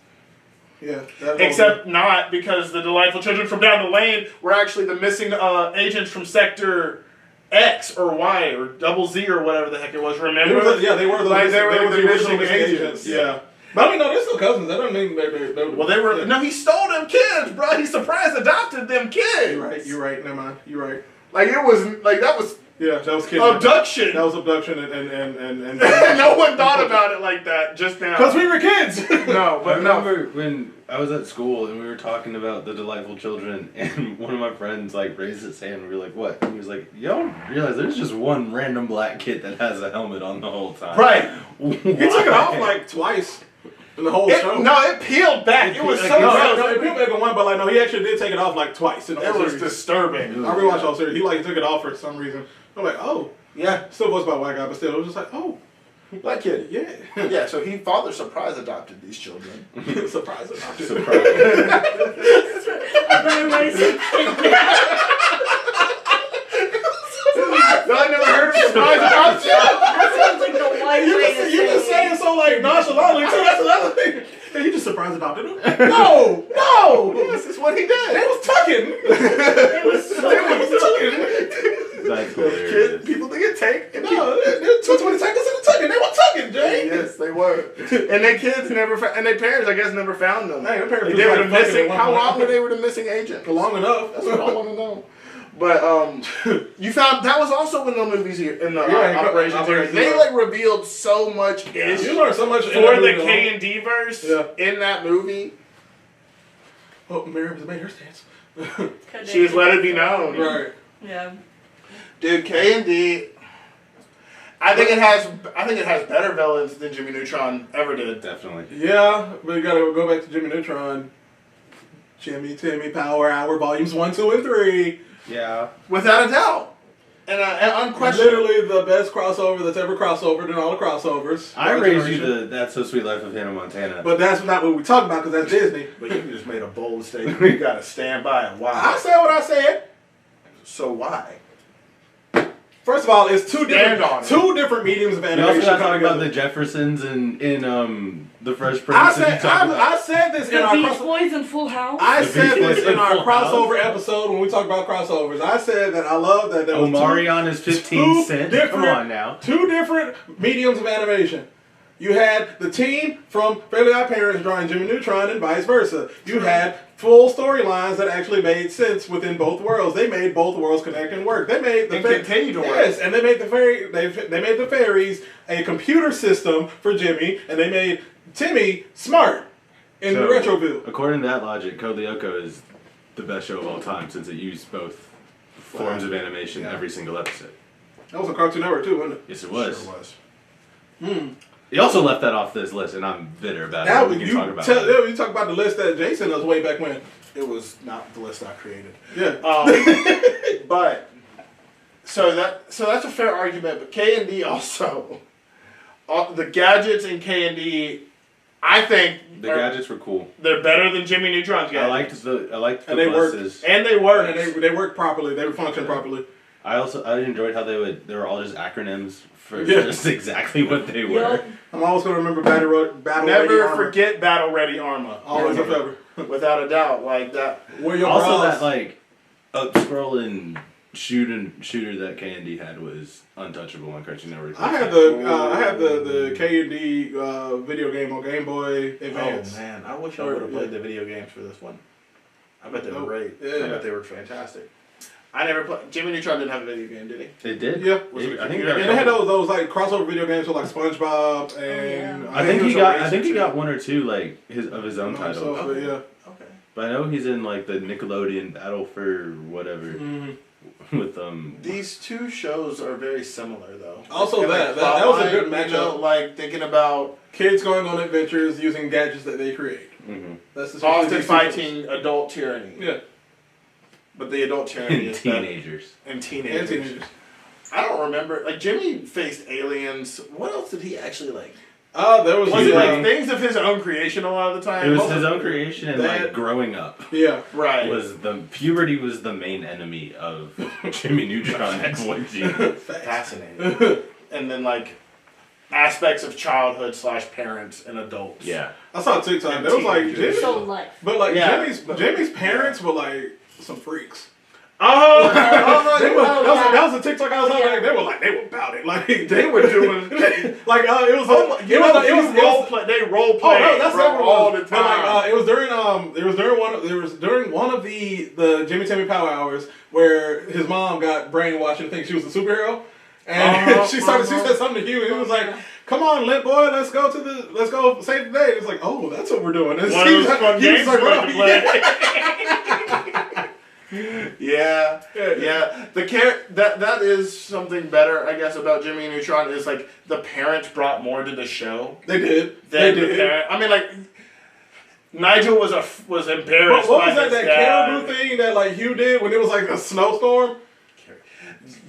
Yeah. that whole Except not, because the Delightful Children from Down the Lane were actually the missing agents from Sector X or Y or Double Z or whatever the heck it was. thing. Remember? They were the Like, they were the the original missing missing agents. agents. Yeah. But I mean, no, they're still cousins. That doesn't mean they're Well, they were. Yeah. No, he stole them kids, bro. He surprise adopted them kids. You're right. You're right. Never mind. You're right. Like it was like that was Yeah, that was kidnapping. Abduction. That was abduction and No one thought about it like that just now. because we were kids. No, I but no. remember when I was at school and we were talking about the delightful children, and one of my friends like raised his hand and we were like, "What?" And he was like, "You don't realize there's just one random black kid that has a helmet on the whole time." Right. He took it off like twice in the whole show. No, it peeled back. It was so No, it peeled back on one, but like no, he actually did take it off like twice. In the It whole was series. disturbing. I rewatched all series. He like took it off for some reason. I'm like, oh, Yeah. still voiced by a white guy, but still, it was just like, oh, Black kid. yeah. Yeah, so he father surprise adopted these children. Surprise! Surprise. Everybody said No, I never heard of surprise adoption. that sounds like the white way to You just say saying it. so like nonchalantly too. That's another thing. Yeah, you just surprise adopted him. No. This is what he They did. was tucking. It was so They was tucking. That's Kid, hilarious. people think it take. No, they're 20 seconds in the tucking. They were tucking, Jay. Yes, they were. And their kids never found, and their parents, I guess, never found them. Hey, their parents Like, they was were like the fucking missing. at one How point. long were they the missing agents? Long enough. That's what I want to know. But you found that was also in the movies here in the Operation Operation series. They Zero. like revealed so much ish You learn so much for in the that movie alone. K&D verse in that movie. Oh, Miriam's made her stance. She's let it be known. Right. Yeah. Dude, K&D. I think it has better villains than Jimmy Neutron ever did. Definitely. Yeah, but you gotta go back to Jimmy Neutron. Jimmy, Timmy, Power Hour, Volumes 1, 2, and 3. Yeah. Without a doubt. And unquestionably. Literally the best crossover that's ever crossovered in all the crossovers. I Our raised you generation. the That's So Sweet Life of Hannah Montana. But that's not what we talk about because that's Disney. But you just made a bold statement. You gotta stand by it. Why? I said what I said. So why? First of all, it's two Stand on it. different mediums of you animation. also got to talk coming about the together. Jeffersons in The Fresh Prince. I and you said talk about- I said this in The our Beach Boys and Full House. I The said Beach Boys this in and our Full House. crossover episode when we talk about crossovers. I said that I love that there was Omarion is 15 cents. Come different- on now. two different mediums of animation. You had the team from Fairly Odd Parents drawing Jimmy Neutron and vice versa. You had full storylines that actually made sense within both worlds. They made both worlds connect and work. They made the And continue to work. Yes, and they made the they made the fairies a computer system for Jimmy, and they made Timmy smart in the So, Retroville. According to that logic, Code Lyoko is the best show of all time since it used both forms of animation every single episode. That was a Cartoon Network too, wasn't it? Yes, it was. Sure was. He also left that off this list, and I'm bitter about Now it. We can talk about it. you talk about the list that Jason does way back when. It was not the list I created. Yeah. But so that's a fair argument. But K&D also, the gadgets in K&D, I think The gadgets were cool. they're better than Jimmy Neutron's gadgets. I liked the And they worked. buses. And they work. And they worked properly. They would function properly. I enjoyed how they were all just acronyms for Yeah. just exactly what they were. Yup. I'm always going to remember Battle Ready Never Armor. forget Battle Ready Armor. Always and forever. Without a doubt, like that. Wear your Also, bras. that like up scrolling shooter that K&D had was untouchable on Cartoon Network. I had the K&D video game on Game Boy Advance. Oh man, I wish I would have played the video games for this one. I bet they were great. Yeah. I bet they were fantastic. I never played. Jimmy Neutron didn't have a video game, did he? They did. Yeah. I think And they had those like crossover video games with like SpongeBob and yeah. I think he was got. a I think he racer, got too. one or two like of his own titles. So, but yeah. Okay. But I know he's in like the Nickelodeon Battle for whatever with These two shows are very similar, though. Also And, that was a good plotline, you know, matchup. like thinking about Kids going on adventures using gadgets that they create. That's the often fighting adult tyranny. Yeah. But the adult tyranny is that- teenagers. and teenagers. And teenagers. I don't remember. Like Jimmy faced aliens. What else did he actually like? There was Was it like like things of his own creation a lot of the time? It was his own creation, and that- like growing up yeah. Right. puberty was the main enemy of Jimmy Neutron and Boy G. Fascinating. And then like aspects of childhood / parents and adults. Yeah. I saw TikTok. There was like Teenagers. Jimmy, So life. but like Yeah. Jimmy's parents were like some freaks. Oh, that was a TikTok I was on. Like, they were about it. Like they were doing like it was role play. They role play. Oh no, that's all the time. But like it was during one of the Jimmy Timmy Power Hours where his mom got brainwashed and think she was a superhero, and she said something to Hugh, and he was like, "Come on, lit boy, let's go save the day." And it's like, oh, that's what we're doing. And one of those fun games like, to play. Yeah. That is something better, I guess, about Jimmy Neutron is like the parents brought more to the show. They did. I mean, like Nigel was embarrassed. What was that caribou thing that like Hugh did when it was like a snowstorm?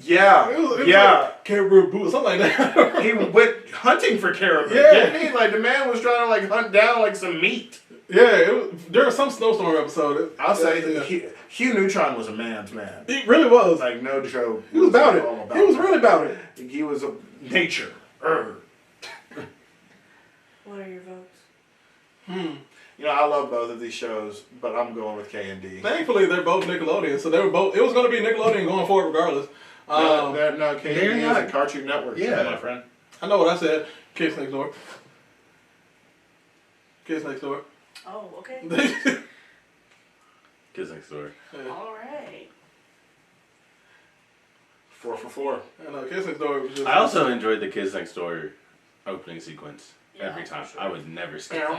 Yeah, it was like caribou boo, something like that. He went hunting for caribou. Yeah, didn't he? Like the man was trying to like hunt down like some meat. Yeah, there was some snowstorm episode. I'll say Hugh Neutron was a man's man. He really was. Like no joke. He was about it. He was really about it. He was a nature. What are your votes? You know, I love both of these shows, but I'm going with K&D. Thankfully, they're both Nickelodeon, so they were both. It was going to be Nickelodeon going forward regardless. No, K&D is a Cartoon Network show, my friend. I know what I said. Kids Next Door. Kids Next Door. Oh, okay. Kids Next Door. Yeah. All right. 4 for 4. I know, Kids Next Door was just... I also enjoyed the Kids Next Door opening sequence every time. Sure. I would never skip that.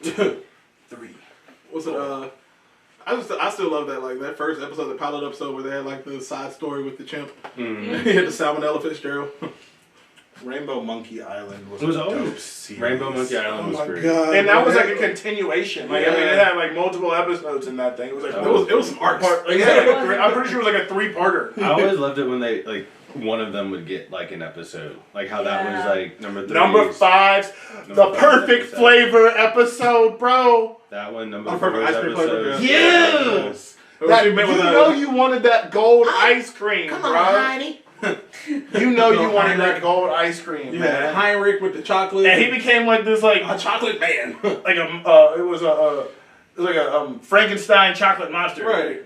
Three. Was it I still love that, like that first episode, the pilot episode where they had like the side story with the chimp. Mm-hmm. He had the Salmonella Fitzgerald. Rainbow Monkey Island was a dope dope series. Rainbow Monkey Island was great. God, And that was like a continuation. Like I mean, Yeah. it had like multiple episodes in that thing. It was like it was some arcs. I'm pretty sure it was like a 3-parter. I always loved it when they like one of them would get like an episode, like how that was like number 3. Number 5's the perfect episode. Flavor episode, bro. That one, number Perfect 4's ice cream flavor, episode. Yes. That, You know you wanted that gold ice cream, Come bro. on, honey. You know you wanted that gold ice cream, Yeah, man. Heinrich with the chocolate. And he became like this, like a chocolate man. like it was like a Frankenstein chocolate monster. Right.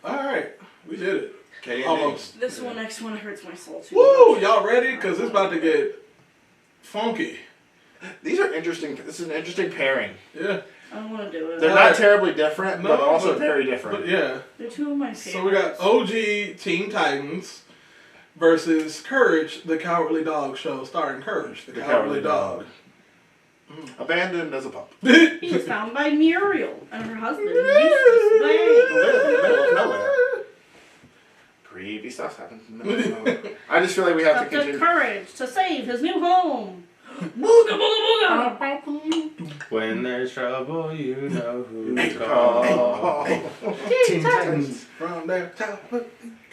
All right, we did it. K&D. Almost. This next one hurts my soul too. Woo! Y'all ready? Because it's about to get funky. These are interesting. This is an interesting pairing. Yeah. I don't want to do it. They're not terribly different, but also very But different. yeah. They're two of my favorites. So we got OG Teen Titans versus Courage, the Cowardly Dog show, starring Courage, the Cowardly Dog. Abandoned as a pup. He was found by Muriel and her husband. Eustace Wang. Creepy stuff happens. No. I just feel like we have to Up the continue. courage to save his new home. Booga booga booga. When there's trouble, you know who Hey, to call. Teen Titans. From their top.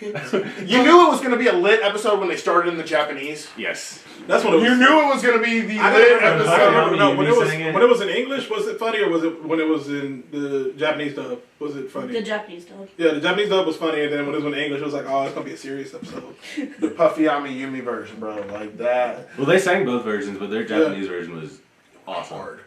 You knew it was going to be a lit episode when they started in the Japanese. Yes. That's what it was. You knew it was going to be the I lit never episode. remember. No, when saying it. it was in English, was it funny, or was it when it was in the Japanese dub? Was it funny? The Japanese dub. Yeah, the Japanese dub was funny, and then when it was in English, it was like, oh, it's gonna be a serious episode. The Puffy Ami Yumi version, bro. Like that. Well, they sang both versions, but their Japanese version was awesome. Hard.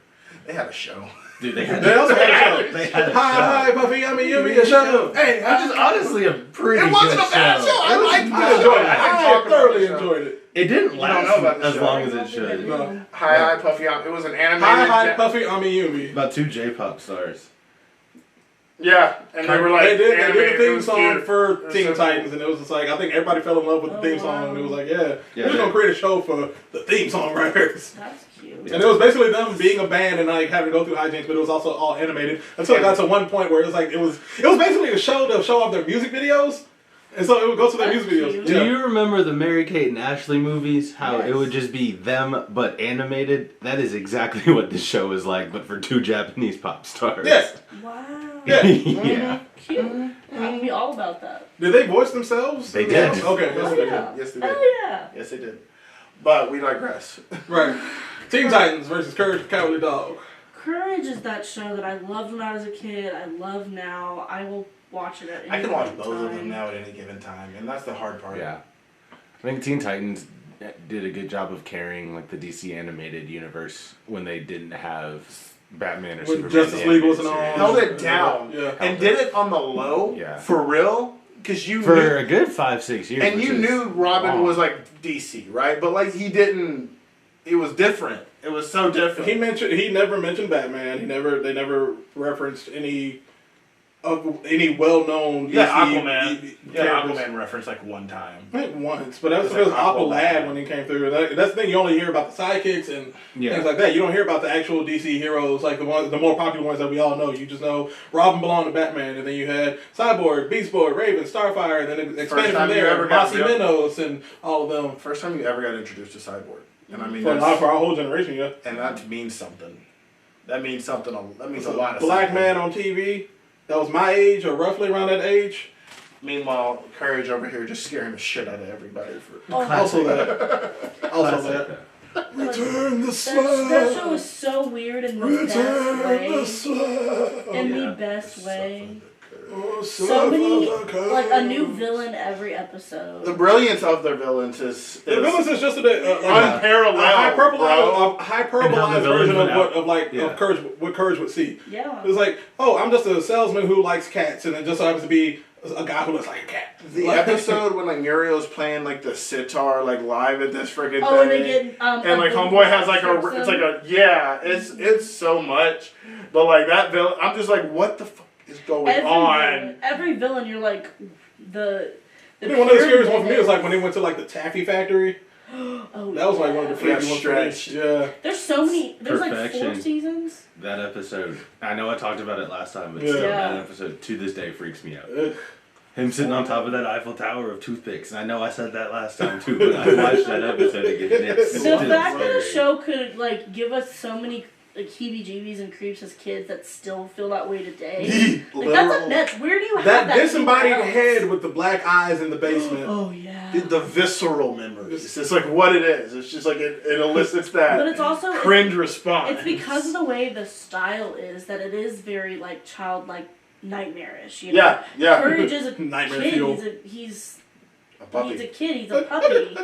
They had a show. Dude, they had They also had a show. They had a Hi, show. Puffy, I'm a Yumi, a show. Hey, Which is honestly a pretty it wasn't good a bad show. I liked I enjoyed it. I I thoroughly talk about the enjoyed it. It didn't don't last know about the as show. long as it should. No. Hi, Puffy Ami. It was an animated. Hi, Puffy, I'm a Yumi. About 2 J-pop stars. Yeah, and they were like They did animated. a It theme was song cute. for It was Teen so Titans, and it was just like, I think everybody fell in love with the theme song, and it was like, we're just gonna create a show for the theme song writers. That's cute. And it was basically them being a band and like having to go through hijinks, but it was also all animated until it got to one point where it was like it was basically a show to show off their music videos, and so it would go to their That's music videos. cute. Do Yeah. you remember the Mary-Kate and Ashley movies? How Yes. it would just be them but animated? That is exactly what this show is like, but for 2 Japanese pop stars. Yes. Wow. Yeah. Yeah. Cute. I'm be all about that. Did they voice themselves? They did. Okay. Yes, Oh, they did. yeah. Yes, they did. Oh yeah. Yes, they did. But we digress. Right. Teen Titans versus Courage the Cowardly Dog. Courage is that show that I loved when I was a kid. I love now. I will watch it at any I can watch point in both of them time. now at any given time, and that's the hard part. Yeah. I think Teen Titans did a good job of carrying like the DC animated universe when they didn't have Batman or Superman. Justice League wasn't on. Held it down. Yeah. And did it on the low. Yeah. For real. Because you for knew, a good 5-6 years. and you knew Robin was like DC, right? But like he didn't. It was different. It was so different. He never mentioned Batman. They never referenced any well-known DC Aquaman. characters. Aquaman referenced like one time. Once, but that's because Aqualad when he came through. That's the thing. You only hear about the sidekicks and things like that. You don't hear about the actual DC heroes, like the more popular ones that we all know. You just know Robin belonged to Batman, and then you had Cyborg, Beast Boy, Raven, Starfire, and then it expanded from there. Mossy Minos and all of them. First time you ever got introduced to Cyborg, and I mean for our whole generation, yeah. And that means something. That means something. That means a lot. Black man on TV. That was my age, or roughly around that age. Meanwhile, Courage over here just scaring the shit out of everybody. Also that. Return the slug. That show is so weird in the best way. In the best way. So many, like a new villain every episode. The brilliance of their villains is the villains is just unparalleled, a hyperbolized version of Courage, what Courage would see. Yeah, it's like, oh, I'm just a salesman who likes cats, and it just so happens to be a guy who looks like a cat. The episode when like Muriel's playing like the sitar like live at this freaking thing, and they get and like Homeboy has like it's so much, but like that villain, I'm just like, what the fuck is going on? Every villain, you're like the one of the scariest ones for me was like when they went to like the taffy factory. Oh, that was like one of the freaky ones for me. Yeah. There's so many. There's like 4 seasons. That episode, I know I talked about it last time, but still, that episode to this day freaks me out. Him sitting on top of that Eiffel Tower of toothpicks. And I know I said that last time too, but I watched that episode again. The fact that a show could like give us so many like heebie-jeebies and creeps as kids that still feel that way today. Like that's where do you have that disembodied head with the black eyes in the basement? Oh yeah. The visceral memories. It's like what it is. It's just like it elicits that. But it's also cringe response. It's because of the way the style is that it is very like childlike, nightmarish. You know? Yeah. Courage is a kid. He's a kid. He's a puppy,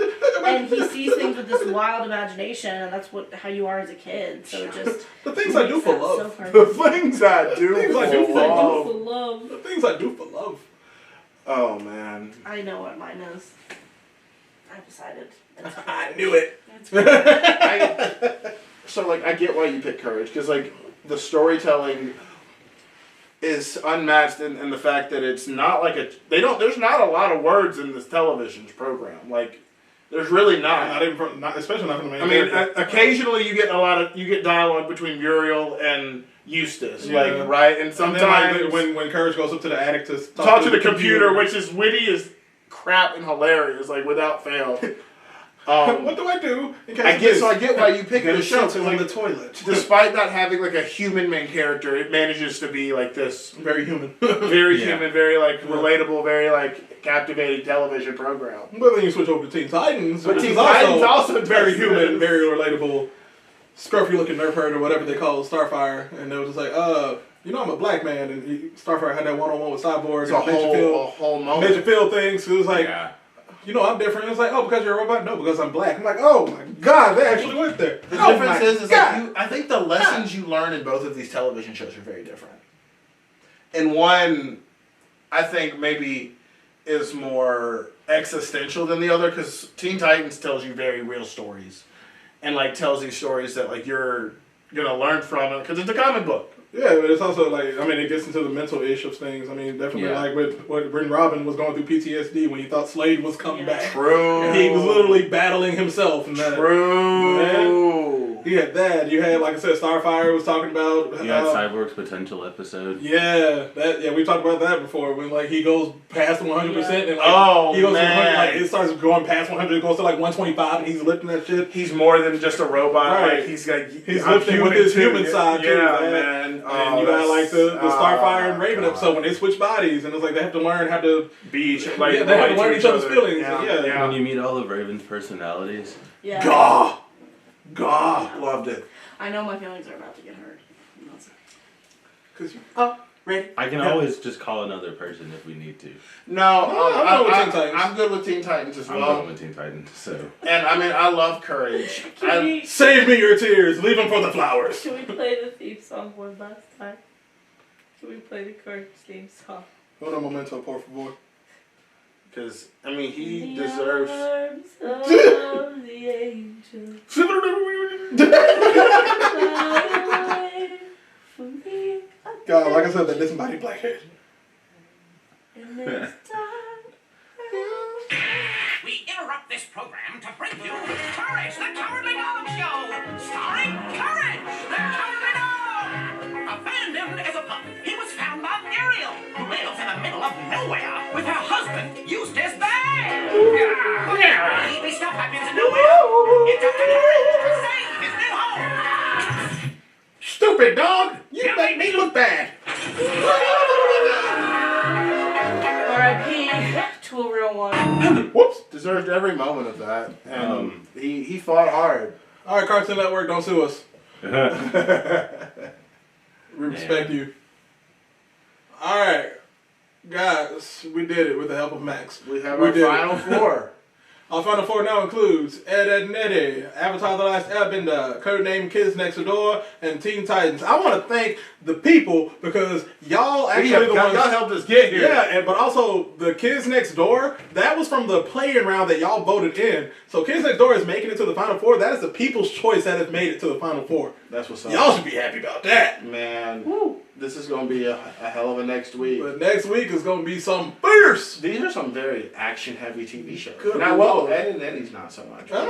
and he sees things with this wild imagination, and that's how you are as a kid. So it just the things I do for love. The things I do for love. The things I do for love. Oh man. I know what mine is. I decided. I knew it. So like I get why you pick Courage, because like the storytelling is unmatched in the fact that it's not like there's not a lot of words in this television program. Like there's really not. Especially not from the main. I mean, occasionally you get dialogue between Muriel and Eustace, right? And sometimes when Courage goes up to the attic to talk to the computer, which is witty as crap and hilarious, like without fail. What do I do? I get why you picked the show. On the toilet. Despite not having like a human main character, it manages to be like this very human, human, very like relatable, very like captivating television program. But then you switch over to Teen Titans, but Teen Titans also very human, very relatable, scruffy looking nerf herd or whatever they call Starfire, and it was just like, I'm a black man, and Starfire had that one-on-one with Cyborg. It's a whole moment. Made you feel things. So it was like. I'm different. It's like, oh, because you're a robot? No, because I'm black. I'm like, oh my God, they actually went there. The difference is like I think the lessons you learn in both of these television shows are very different. And one, I think maybe is more existential than the other, because Teen Titans tells you very real stories, and like tells these stories that like you're gonna learn from it because it's a comic book. Yeah, but it's also like, it gets into the mental issue of things. Definitely like when Robin was going through PTSD when he thought Slade was coming back. True. And he was literally battling himself. True. He had that. You had, like I said, Starfire was talking about. You had Cyborg's potential episode. Yeah, we talked about that before when like he goes past 100% and like he goes it starts going past 100, it goes to like 125, and he's lifting that shit. He's more than just a robot. Right. Like he's lifting with his human side too. Yeah, man. And you got like the Starfire and Raven episode when they switch bodies, and it's like they have to learn how to be each they have to learn each other's feelings. Yeah. When you meet all of Raven's personalities. Yeah. God, loved it. I know my feelings are about to get hurt. Ready? I can always just call another person if we need to. No, I'm good with Teen Titans. I'm good with Teen Titans as I'm well. going with Teen Titans, so. And I mean, I love Courage. Save me your tears. Leave them for the flowers. Can we play the theme song one last time? Can we play the Courage theme song? Uno momento, por favor. Because, I mean, he The deserves... arms of the angel. Fly away from me. God, like I said, that disembodied black hair. And this time. We interrupt this program to bring you Courage, the Cowardly Dog Show, starring Courage, the Cowardly Dog. Abandoned as a pup, he was found by Ariel, who lives in the middle of nowhere with her husband, Eustace Bang. Creepy stuff happens in nowhere. It's up to Courage to save his new home. Stupid dog! You make me look bad. R.I.P. to a real one. Whoops. Deserved every moment of that. And he fought hard. All right, Cartoon Network, don't sue us. We respect you. All right, guys, we did it with the help of Max. We have our final four. Our final four now includes Ed, Nettie, Avatar: The Last Airbender, Codename Kids Next Door, and Teen Titans. I want to thank the people because y'all actually the ones y'all helped us get here. Yeah, but also the Kids Next Door, that was from the play-in round that y'all voted in. So Kids Next Door is making it to the final four. That is the people's choice that has made it to the final four. That's what's up. Y'all should be happy about that. Man, this is going to be a hell of a next week. But next week is going to be some fierce. These are some very action-heavy TV shows. Good now, Lord. Ed and Eddie's not so much. I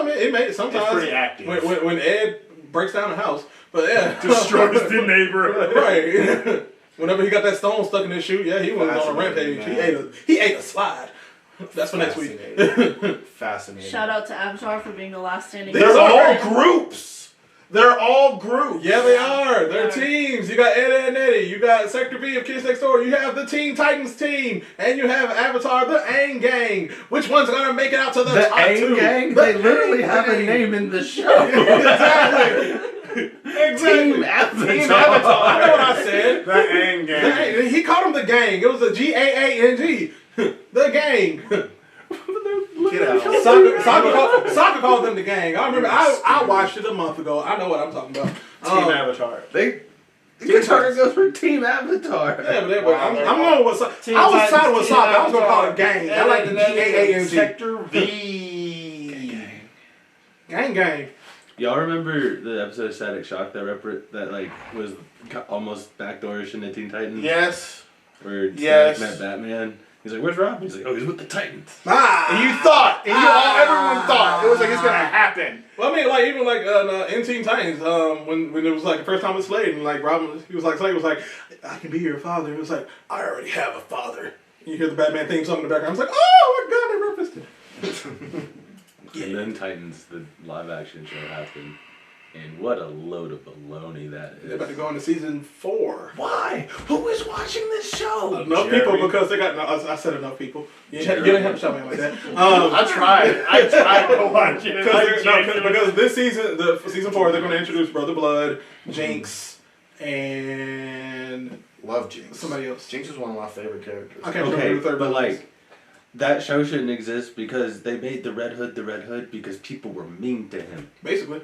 mean, it may sometimes. It's pretty active. When Ed breaks down the house, but yeah, Destroys the neighbor. Right. Whenever he got that stone stuck in his shoe, yeah, he went on a rampage. Man. He ate a slide. That's for next week. Fascinating. Shout out to Avatar for being the last standing. They're all groups. They're all groups. Yeah, they are. They're teams. You got Ed and Eddie. You got Sector B of Kids Next Door. You have the Teen Titans team. And you have Avatar, the Aang Gang. Which one's going to make it out to the top two? Gang? The They literally Aang have a Gang. name in the show. Exactly. Team Avatar. Team Avatar. I know what I said. The Aang Gang. He called him the gang. It was a G-A-A-N-G. The gang. Get out. Soccer called them the gang. I remember I watched it a month ago. I know what I'm talking about. Team Avatar. Avatar goes for Team Avatar. Yeah, but I'm going with soccer. I was siding with soccer. I was going to call it gang. I like the G-A-A-N-G. Sector V. Gang. Y'all remember the episode of Static Shock that like was almost backdoorish into Teen Titans? Yes. Where Yes. Static met Batman. He's like, "Where's Robin?" He's like, "Oh, he's with the Titans." And you thought, everyone thought it was like it's gonna happen. Well, I mean, like even like in Teen Titans, when it was like the first time with Slade, and like Robin, he was like Slade was like, "I can be your father." It was like, "I already have a father." You hear the Batman theme song in the background. I was like, "Oh my god, they referenced it." And then Titans, the live action show happened, and what a load of baloney that is. They're about to go into season 4. Why? Who is watching this show? Enough Jerry. people because they got. No, I said enough people. You didn't have to show me like that. I tried to watch it. Because this season, season 4, they're going to introduce Brother Blood, Jinx, and Love Jinx. somebody else. Jinx is one of my favorite characters. I can't remember Okay, who the third but one was. like, that show shouldn't exist because they made the Red Hood because people were mean to him. Basically.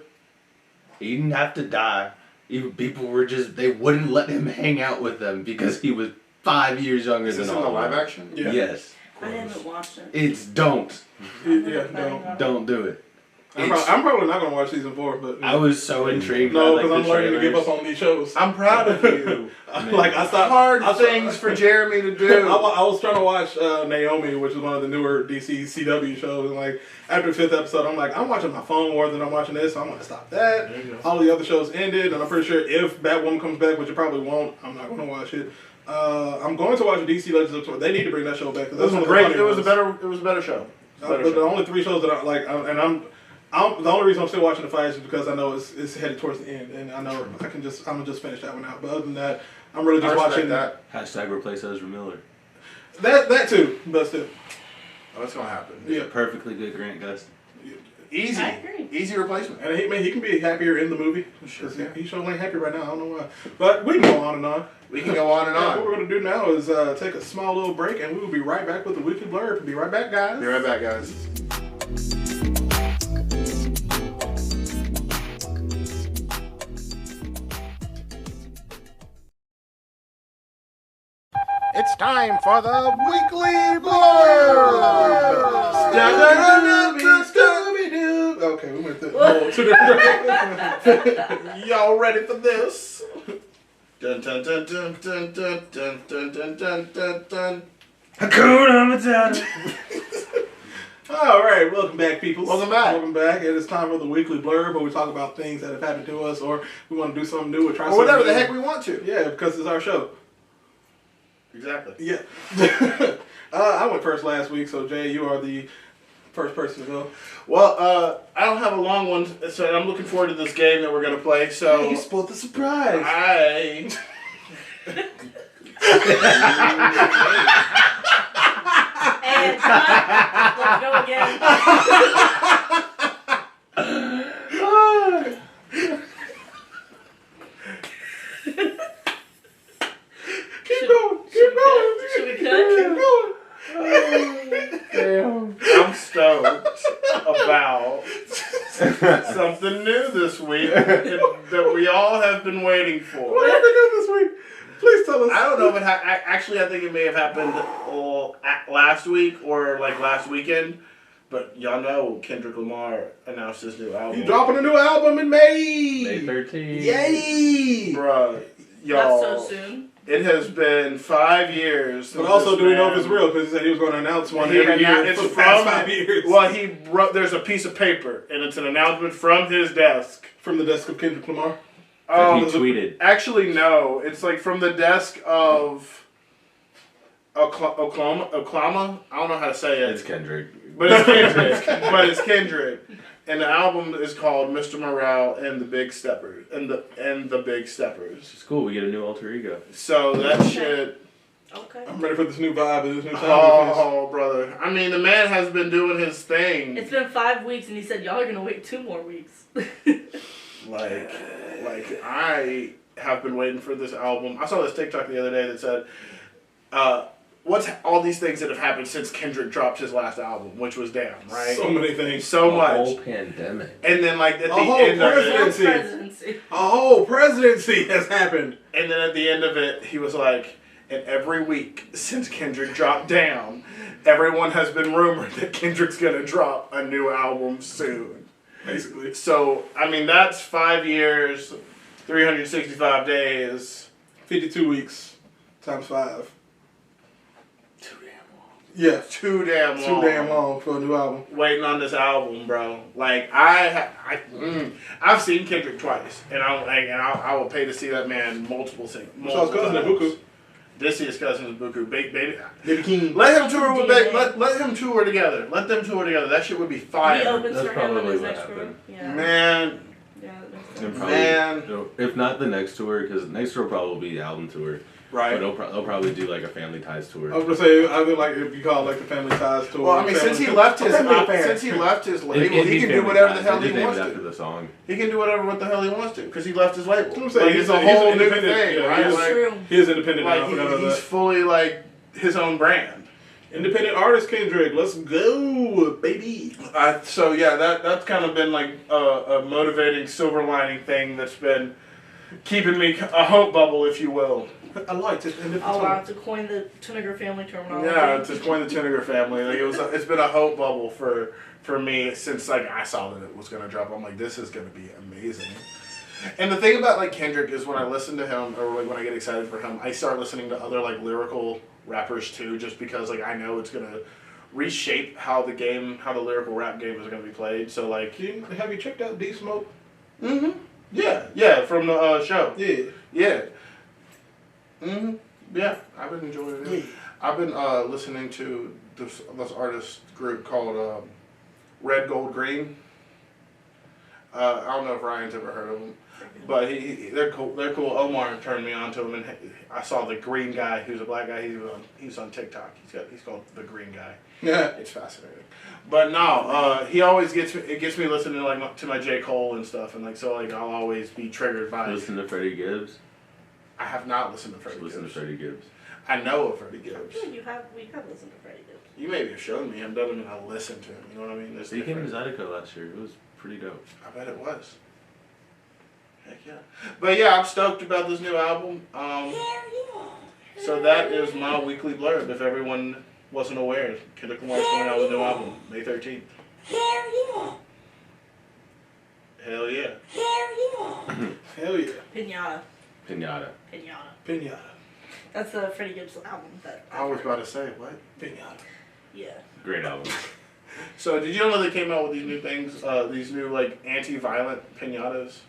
He didn't have to die. Even people were they wouldn't let him hang out with them because he was 5 years younger Is than this all in the of them. live action? Yeah. Yes. I haven't watched it. It's don't. Yeah, Don't do it. I'm probably not going to watch season 4, but I was so intrigued no, by because like, I'm learning to give up trailers. on these shows. I'm proud of you. Like I stopped Hard things for Jeremy to do. I was trying to watch Naomi, which is one of the newer DC CW shows, and like after the 5th episode, I'm like, I'm watching my phone more than I'm watching this, so I'm gonna stop that. All the other shows ended, and I'm pretty sure if Batwoman comes back, which it probably won't, I'm not gonna watch it. I'm going to watch DC Legends of Tomorrow. They need to bring that show back. It was great. It was a better show. The only 3 shows that I like, and the only reason I'm still watching The Flash is because I know it's headed towards the end, and I know I'm gonna just finish that one out. But other than that, I'm really just watching that. Hashtag replace Ezra Miller. That too, but still, Oh, that's gonna happen. yeah. Perfectly good Grant Gustin. Easy. I agree. Easy replacement. And he can be happier in the movie. Sure. He's sure ain't happy right now. I don't know why. But we can go on and on. We can go on and What on. we're going to do now is take a small little break, and we will be right back with the Weekly Blurb. Be right back, guys. Be right back, guys. It's time for the Weekly Blurb. Okay, we went through two different. Y'all ready for this? Dun dun dun dun dun dun dun dun dun dun dun dun. Hakuna Matata. All right, welcome back, people. Welcome back. Welcome back. It is time for the Weekly Blurb, where we talk about things that have happened to us, or we want to do something new, or try Or something whatever the new. heck we want to. Yeah, because it's our show. Exactly. Yeah. I went first last week, so Jay, you are the first person to go. Well, I don't have a long one, so I'm looking forward to this game that we're gonna play. So You spoiled the surprise. And let's go again. Keep going. Keep going. Should we Keep cut? going. I'm stoked about something new this week that we all have been waiting for. What happened this week? Please tell us. I don't know if it actually. I think it may have happened last week or like last weekend. But y'all know Kendrick Lamar announced his new album. He's dropping a new album in May. May 13th. Yay! Bruh, y'all. That's so soon. It has been 5 years. But also, do we know if it's real? Because he said he was going to announce one every year for the past 5 years. Well, he wrote. There's a piece of paper, and it's an announcement from his desk. From the desk of Kendrick Lamar. That he tweeted. Actually, no. It's like from the desk of Oklahoma. I don't know how to say it. It's Kendrick. But it's Kendrick. But it's Kendrick. And the album is called Mr. Morale and the Big Steppers. And the Big Steppers. It's cool. We get a new alter ego. So that shit. Okay. I'm ready for this new vibe and this new sound. Oh, brother. I mean, the man has been doing his thing. It's been 5 weeks, and he said y'all are gonna wait 2 more weeks. Like I have been waiting for this album. I saw this TikTok the other day that said, what's all these things that have happened since Kendrick dropped his last album, which was Damn, right? So many things. So The much. whole pandemic. And then like at the whole end of it, presidency. A whole presidency has happened. and then at the end of it, he was like, and every week since Kendrick dropped Down, everyone has been rumored that Kendrick's gonna drop a new album soon. Basically. So, I mean, that's 5 years, 365 days. 52 weeks times 5. Too damn long. Yeah. Too damn long. Too damn long for a new album. Waiting on this album, bro. Like I've seen Kendrick twice, and I will pay to see that man multiple So his cousin at times. Buku. This is cousin of Buku, baby. Baby King. Let him tour with let him tour together. Let them tour together. That shit would be He fire. opens That's for him on probably his what next tour. happened. Yeah. Man, Yeah, that makes And sense. probably, Man. if not the next tour, because the next tour will probably be the album tour. But right? they'll probably do like a Family Ties tour. I was gonna say, I feel like if you call it like the Family Ties tour. Well, I mean, since he left his label, he can do whatever the hell he wants after to. the song. He can do what the hell he wants to because he left his label. I'm saying, Like, it's a whole new thing, yeah, right? He is, Like, True. he is independent now. I like forgot about he's that. fully like his own brand. Independent artist Kendrick. Let's go, baby. So yeah, that's kind of been like a motivating silver lining thing that's been keeping me a hope bubble, if you will. I liked it. Oh wow, to coin the Tuniger family terminology. Yeah, to join the Tuniger family. Like it's been a hope bubble for me since like I saw that it was gonna drop. I'm like, this is gonna be amazing. And the thing about like Kendrick is when I listen to him or like when I get excited for him, I start listening to other like lyrical rappers too, just because like I know it's gonna reshape how the lyrical rap game is gonna be played. So like, Have you checked out D Smoke? mm-hmm. Yeah, from the show. Yeah. Yeah, I've been enjoying it. Yeah. I've been listening to this artist group called Red Gold Green. I don't know if Ryan's ever heard of them, but they're cool. They're cool. Omar turned me on to them, and I saw the green guy, who's a black guy. He's on TikTok. He's called the Green Guy. Yeah. It's fascinating. But no, he always gets me listening like to my J. Cole and stuff, and like so like I'll always be triggered by. Listen to Freddie Gibbs. I have not listened to Freddie Gibbs. Listen to Freddie Gibbs. I know of Freddie Gibbs. I feel like we have listened to Freddie Gibbs. You maybe have shown me him. Doesn't mean I listen to him. You know what I mean? There's He came to different- Zydeco last year. It was pretty dope. I bet it was. Heck yeah. But yeah, I'm stoked about this new album. So that is my weekly blurb. If everyone wasn't aware, Kendrick Lamar's coming out with a new album May 13th. Hell yeah. Hell yeah. Pinata. Pinata. Pinata. That's the Freddie Gibbs album that I was about to say, what? Pinata. Yeah. Great album. So did you know they came out with these new things, these new like anti-violent pinatas?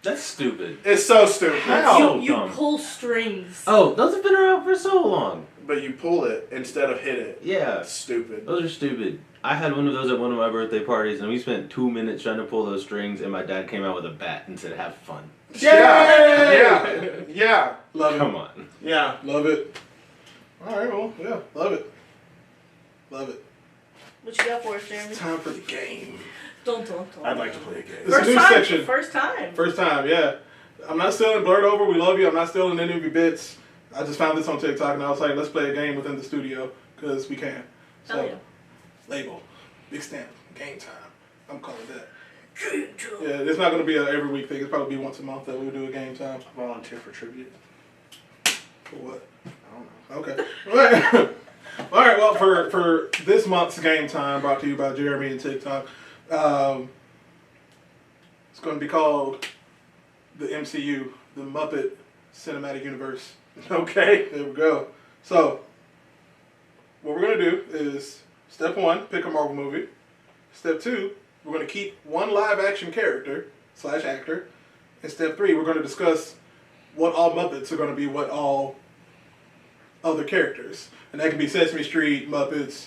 That's stupid. It's so stupid. How? You dumb. pull strings. Oh, those have been around for so long. But you pull it instead of hit it. Yeah. That's stupid. Those are stupid. I had one of those at one of my birthday parties, and we spent 2 minutes trying to pull those strings, and my dad came out with a bat and said, "Have fun." Yeah. Love it. Come on. Yeah. Love it. Alright, well, yeah. Love it. Love it. What you got for us, Jeremy? It's time for the game. Don't. I'd like to play a game. It's a new time. section. First time. First time, yeah. I'm not stealing Blurred Over. We love you. I'm not stealing any of your bits. I just found this on TikTok, and I was like, let's play a game within the studio, because we can. So, Hell yeah. label, big stamp, game time. I'm calling that. Yeah, it's not going to be an every week thing. It's probably be once a month that we'll do a game time. Volunteer for tribute. For what? I don't know. Okay. All right, well, for this month's game time, brought to you by Jeremy and TikTok, it's going to be called the MCU, the Muppet Cinematic Universe. Okay. There we go. So, what we're going to do is, step one, pick a Marvel movie. Step two, we're going to keep one live action character / actor. And step three, we're going to discuss what all Muppets are going to be, what all other characters. And that can be Sesame Street, Muppets.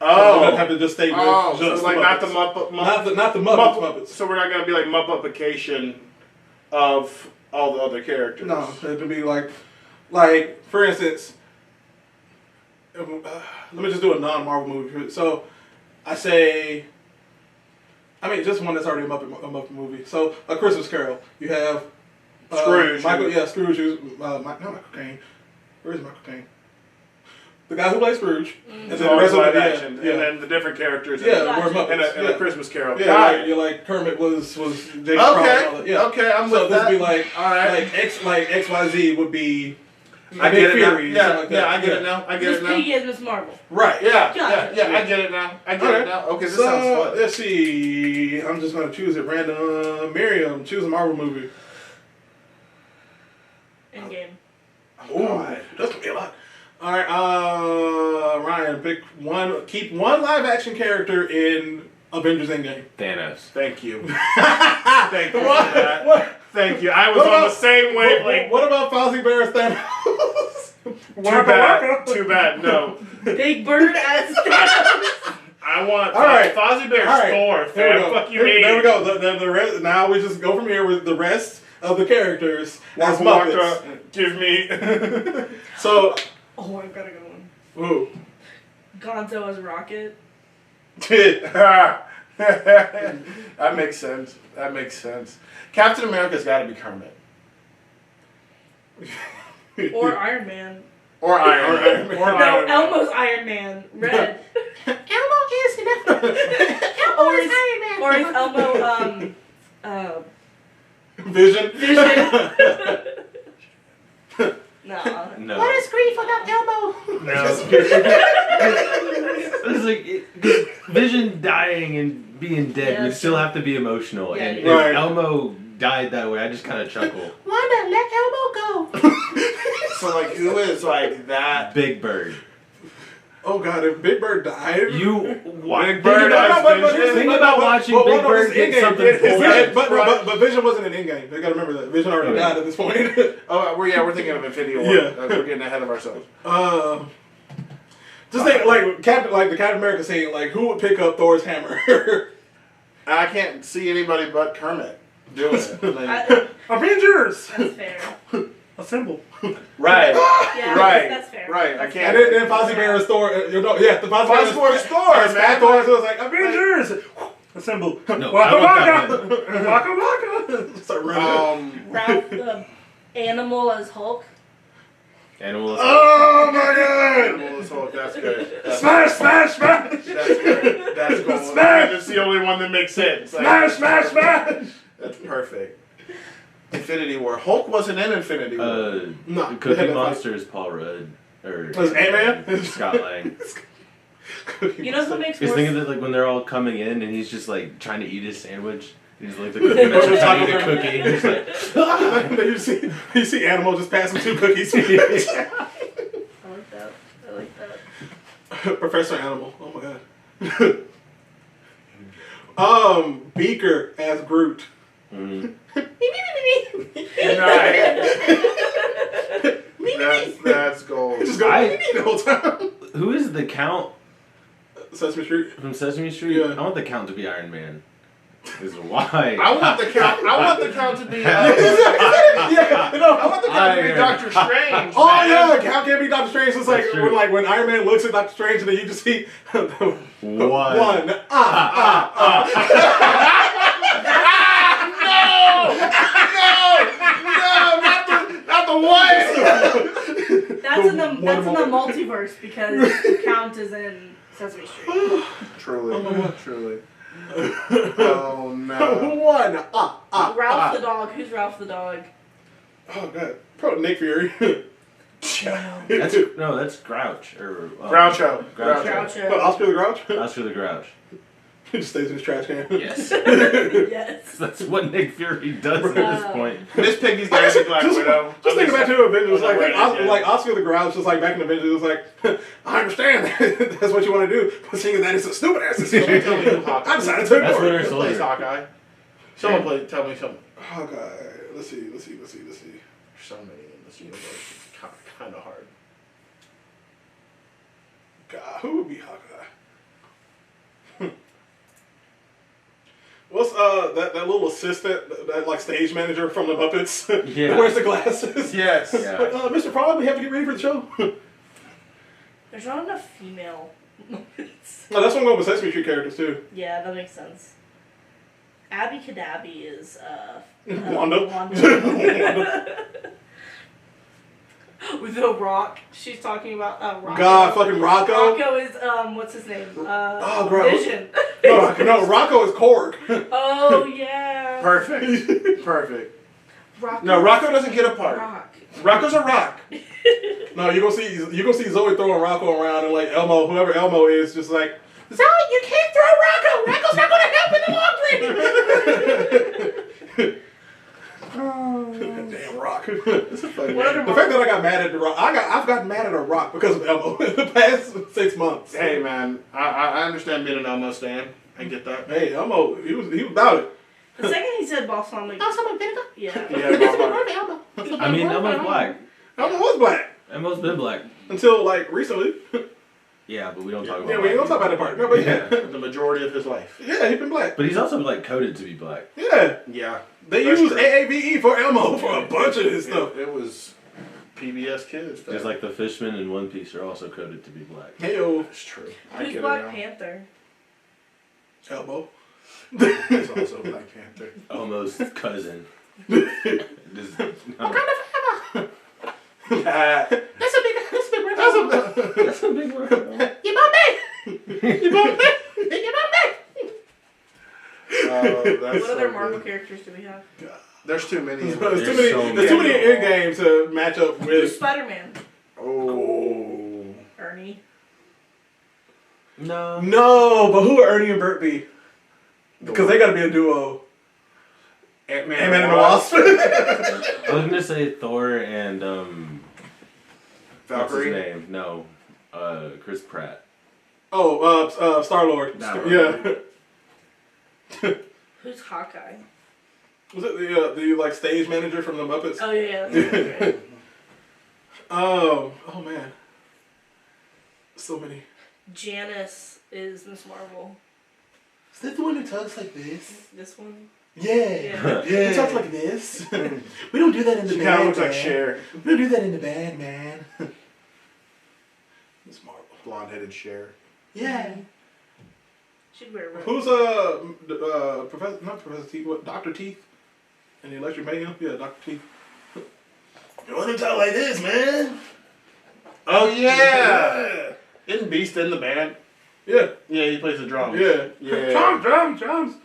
Oh. We don't have to just stay with So just like the not the Muppets. Muppet. Not the Muppets. So we're not gonna be like Muppetification of all the other characters. No, it could be like for instance, let me just do a non-Marvel movie. So, just one that's already a Muppet movie. So, A Christmas Carol. You have Scrooge. Scrooge. Who's not Michael Caine. Where is Michael Caine? The guy who plays Scrooge. And then the rest of live it, action. yeah. And then the different characters. Yeah, we're Muppets. And a Christmas Carol. Yeah, you're like Kermit was James Brown and all that. Yeah. Okay, I'm So with this that. would be like, all right. like XYZ would be I get it now. Fury, Yeah, something like that. I get it now. I get Miss it now. Piggy is Miss Marvel. Right. Yeah, Gotcha. yeah, I get it now. I get it now. Okay, this so, sounds fun. let's see. I'm just going to choose it random. Miriam, choose a Marvel movie. Endgame. Ooh, that's going to be a lot. All right, Ryan, keep one live action character in Avengers Endgame. Thanos. Thank you. Thank you for that. What? Thank you. I was on the same wavelength. What about Fozzie Bear Thanos? Too bad. No. Big Bird as Thanos. I want All right. Fozzie Bear's All right. Thor. There we Fam. go. Fuck you, mean. There we go. The rest, now we just go from here with the rest of the characters as Waka Muppets. Waka, give me. So, Oh, I've got a good one. ooh. Gonzo as Rocket. That makes sense. That makes sense. Captain America's got to be Kermit. Or Iron Man. Or Iron Man. Or No, Iron Man. Elmo's Iron Man. Red. Elmo is Elmo is Iron Man. Or is Elmo, Vision. No. No. What is grief without Elmo? No. It's like Vision dying and being dead. Yeah, We that's still true. have to be emotional. Yeah, And yeah. Right. if Elmo died that way, I just kind of chuckle. Wanda, let Elmo go. So, like, who is, like, that? Big Bird. Oh God! If Big Bird died, Big Bird Think about watching Big Bird get something pulled. But Vision wasn't an in-game. You gotta remember that Vision already died at this point. Oh, we're thinking of Infinity War. Yeah. We're getting ahead of ourselves. Just think like the Captain America scene. Like, who would pick up Thor's hammer? I can't see anybody but Kermit doing it. Avengers. That's fair. Assemble. Right. Yeah, Right. That's fair. Right. I And can't. then Fozzie Bear Thor. The Fozzie Fozzie Bear's Thor, man. Fat Thor. So it was like Avengers. Assemble. No, Waka I want that waka. Waka waka. Start running. Ralph the animal as Hulk. Animals. Oh my god! Animals Hulk, that's good. That's Smash, smash, smash. That's good. That's good. Smash. That's the only one that makes sense. Like, Smash, smash, smash. That's perfect. Infinity War. Hulk wasn't in Infinity War. No, The they had Cookie that Monster is Paul Rudd. Or Was Ant-Man? Scott Lang. You know what makes He's more thinking that like when they're all coming in and he's just like trying to eat his sandwich. He's like the Cookie Monster's trying to eat a cookie. And he's like, you see Animal just pass him 2 cookies. I like that. I like that. Professor Animal. Oh my god. Beaker as Groot. That's gold. Just go the whole time. who is the Count Sesame Street. from Sesame Street? Yeah. I want the Count to be Iron Man. Is why. I want the count. I want the count to be. Yeah, I want the count to be Doctor Strange. Oh yeah, how can it be Doctor Strange? It's like That's true. when Iron Man looks at Doctor Strange and then you just see one. One. Not the one. That's in the multiverse because Count is in Sesame Street. Truly. Oh no. One. Ralph the dog. Who's Ralph the dog? Oh god, probably Nick Fury. That's Grouch or Groucho. Groucho. But Oscar the Grouch. Oscar the Grouch. He just stays in his trash can. Yes. Yes. That's what Nick Fury does at this point. Miss Piggy's got to be Black Widow. Just thinking back to Avengers, Yeah. like Oscar the Grouch, just like back in Avengers, it was like, I understand that's what you want to do, but seeing that it's a stupid ass decision, I decided to That's ignore Winter it. Who plays Soldier. Hawkeye? Someone tell me something. Oh god, let's see. There's so many in this universe. Kind of hard. God, who would be Hawkeye? What's that little assistant, that like stage manager from the Muppets? Yeah. Who wears the glasses? Yes. Yeah. Like, Mr. Prawn, we have to get ready for the show. There's not enough female. No, that's one going with Sesame Street characters too. Yeah, that makes sense. Abby Kadabi is Wanda. With the Rock, she's talking about Rocco. God, fucking Rocco. Rocco is what's his name? Oh, gross. Vision. No, Rocco is Korg. Oh yeah. Perfect. Rocco. No, Rocco doesn't get a part. Rock. Rocco's a rock. No, you gonna see Zoe throwing Rocco around and like Elmo, whoever Elmo is, just like Zoe, you can't throw Rocco. Rocco's not going to help in the laundry. damn Rock. What other The fact that I got mad at the Rock, I've gotten mad at a Rock because of Elmo in the past 6 months. Hey man, I understand being an Elmo stan. I get that. Hey, Elmo, he was about it. The second he said balsamic. Balsamic vinegar? Yeah. Yeah, I mean, Elmo's black. Elmo was black Elmo's been black. until like recently. Yeah, but we don't talk about Yeah, we ain't gonna talk about that part. No, but yeah, the majority of his life. yeah, he been black. But he's also like coded to be black. Yeah, Yeah. they That's used true. AAVE for Elmo for a bunch of his stuff. It was PBS Kids. Just like the fishmen in One Piece are also coded to be black. Heyo, It's true. I Who's get Black it now. Panther? Elmo. It's also Black Panther. Elmo's cousin. Just, That's a big that's a big word. You bought me. Oh, that's What other so Marvel good. characters do we have? There's too many. There's too so many. There's too many many. in games to match up Who's with. Spider-Man? Oh. Ernie. No. No, but who would Ernie and Bert be? Because they got to be a duo. Ant-Man Ant-Man and the Wasp. I was gonna say Thor and what's his Valkyrie. name? No, Chris Pratt. Oh, Star-Lord. That one. Yeah. Who's Hawkeye? Was it the like stage manager from the Muppets? Oh yeah. That's right. Oh man. So many. Janice is Miss Marvel. Is that the one who talks like this? This one. Yeah. Yeah. He talks like this. We don't do that in the She band. kind of looks like man. Cher. We don't do that in the band, man. Miss Marvel. Blonde-headed Cher. Yeah. She'd wear red. Who's Professor? Not Professor Teeth. What? Dr. Teeth? In the Electric Mayhem? Yeah, Dr. Teeth. You want to talk like this, man? Oh, yeah. Isn't Beast in the band? Yeah. Yeah, he plays the drums. Yeah. Yeah. Drums.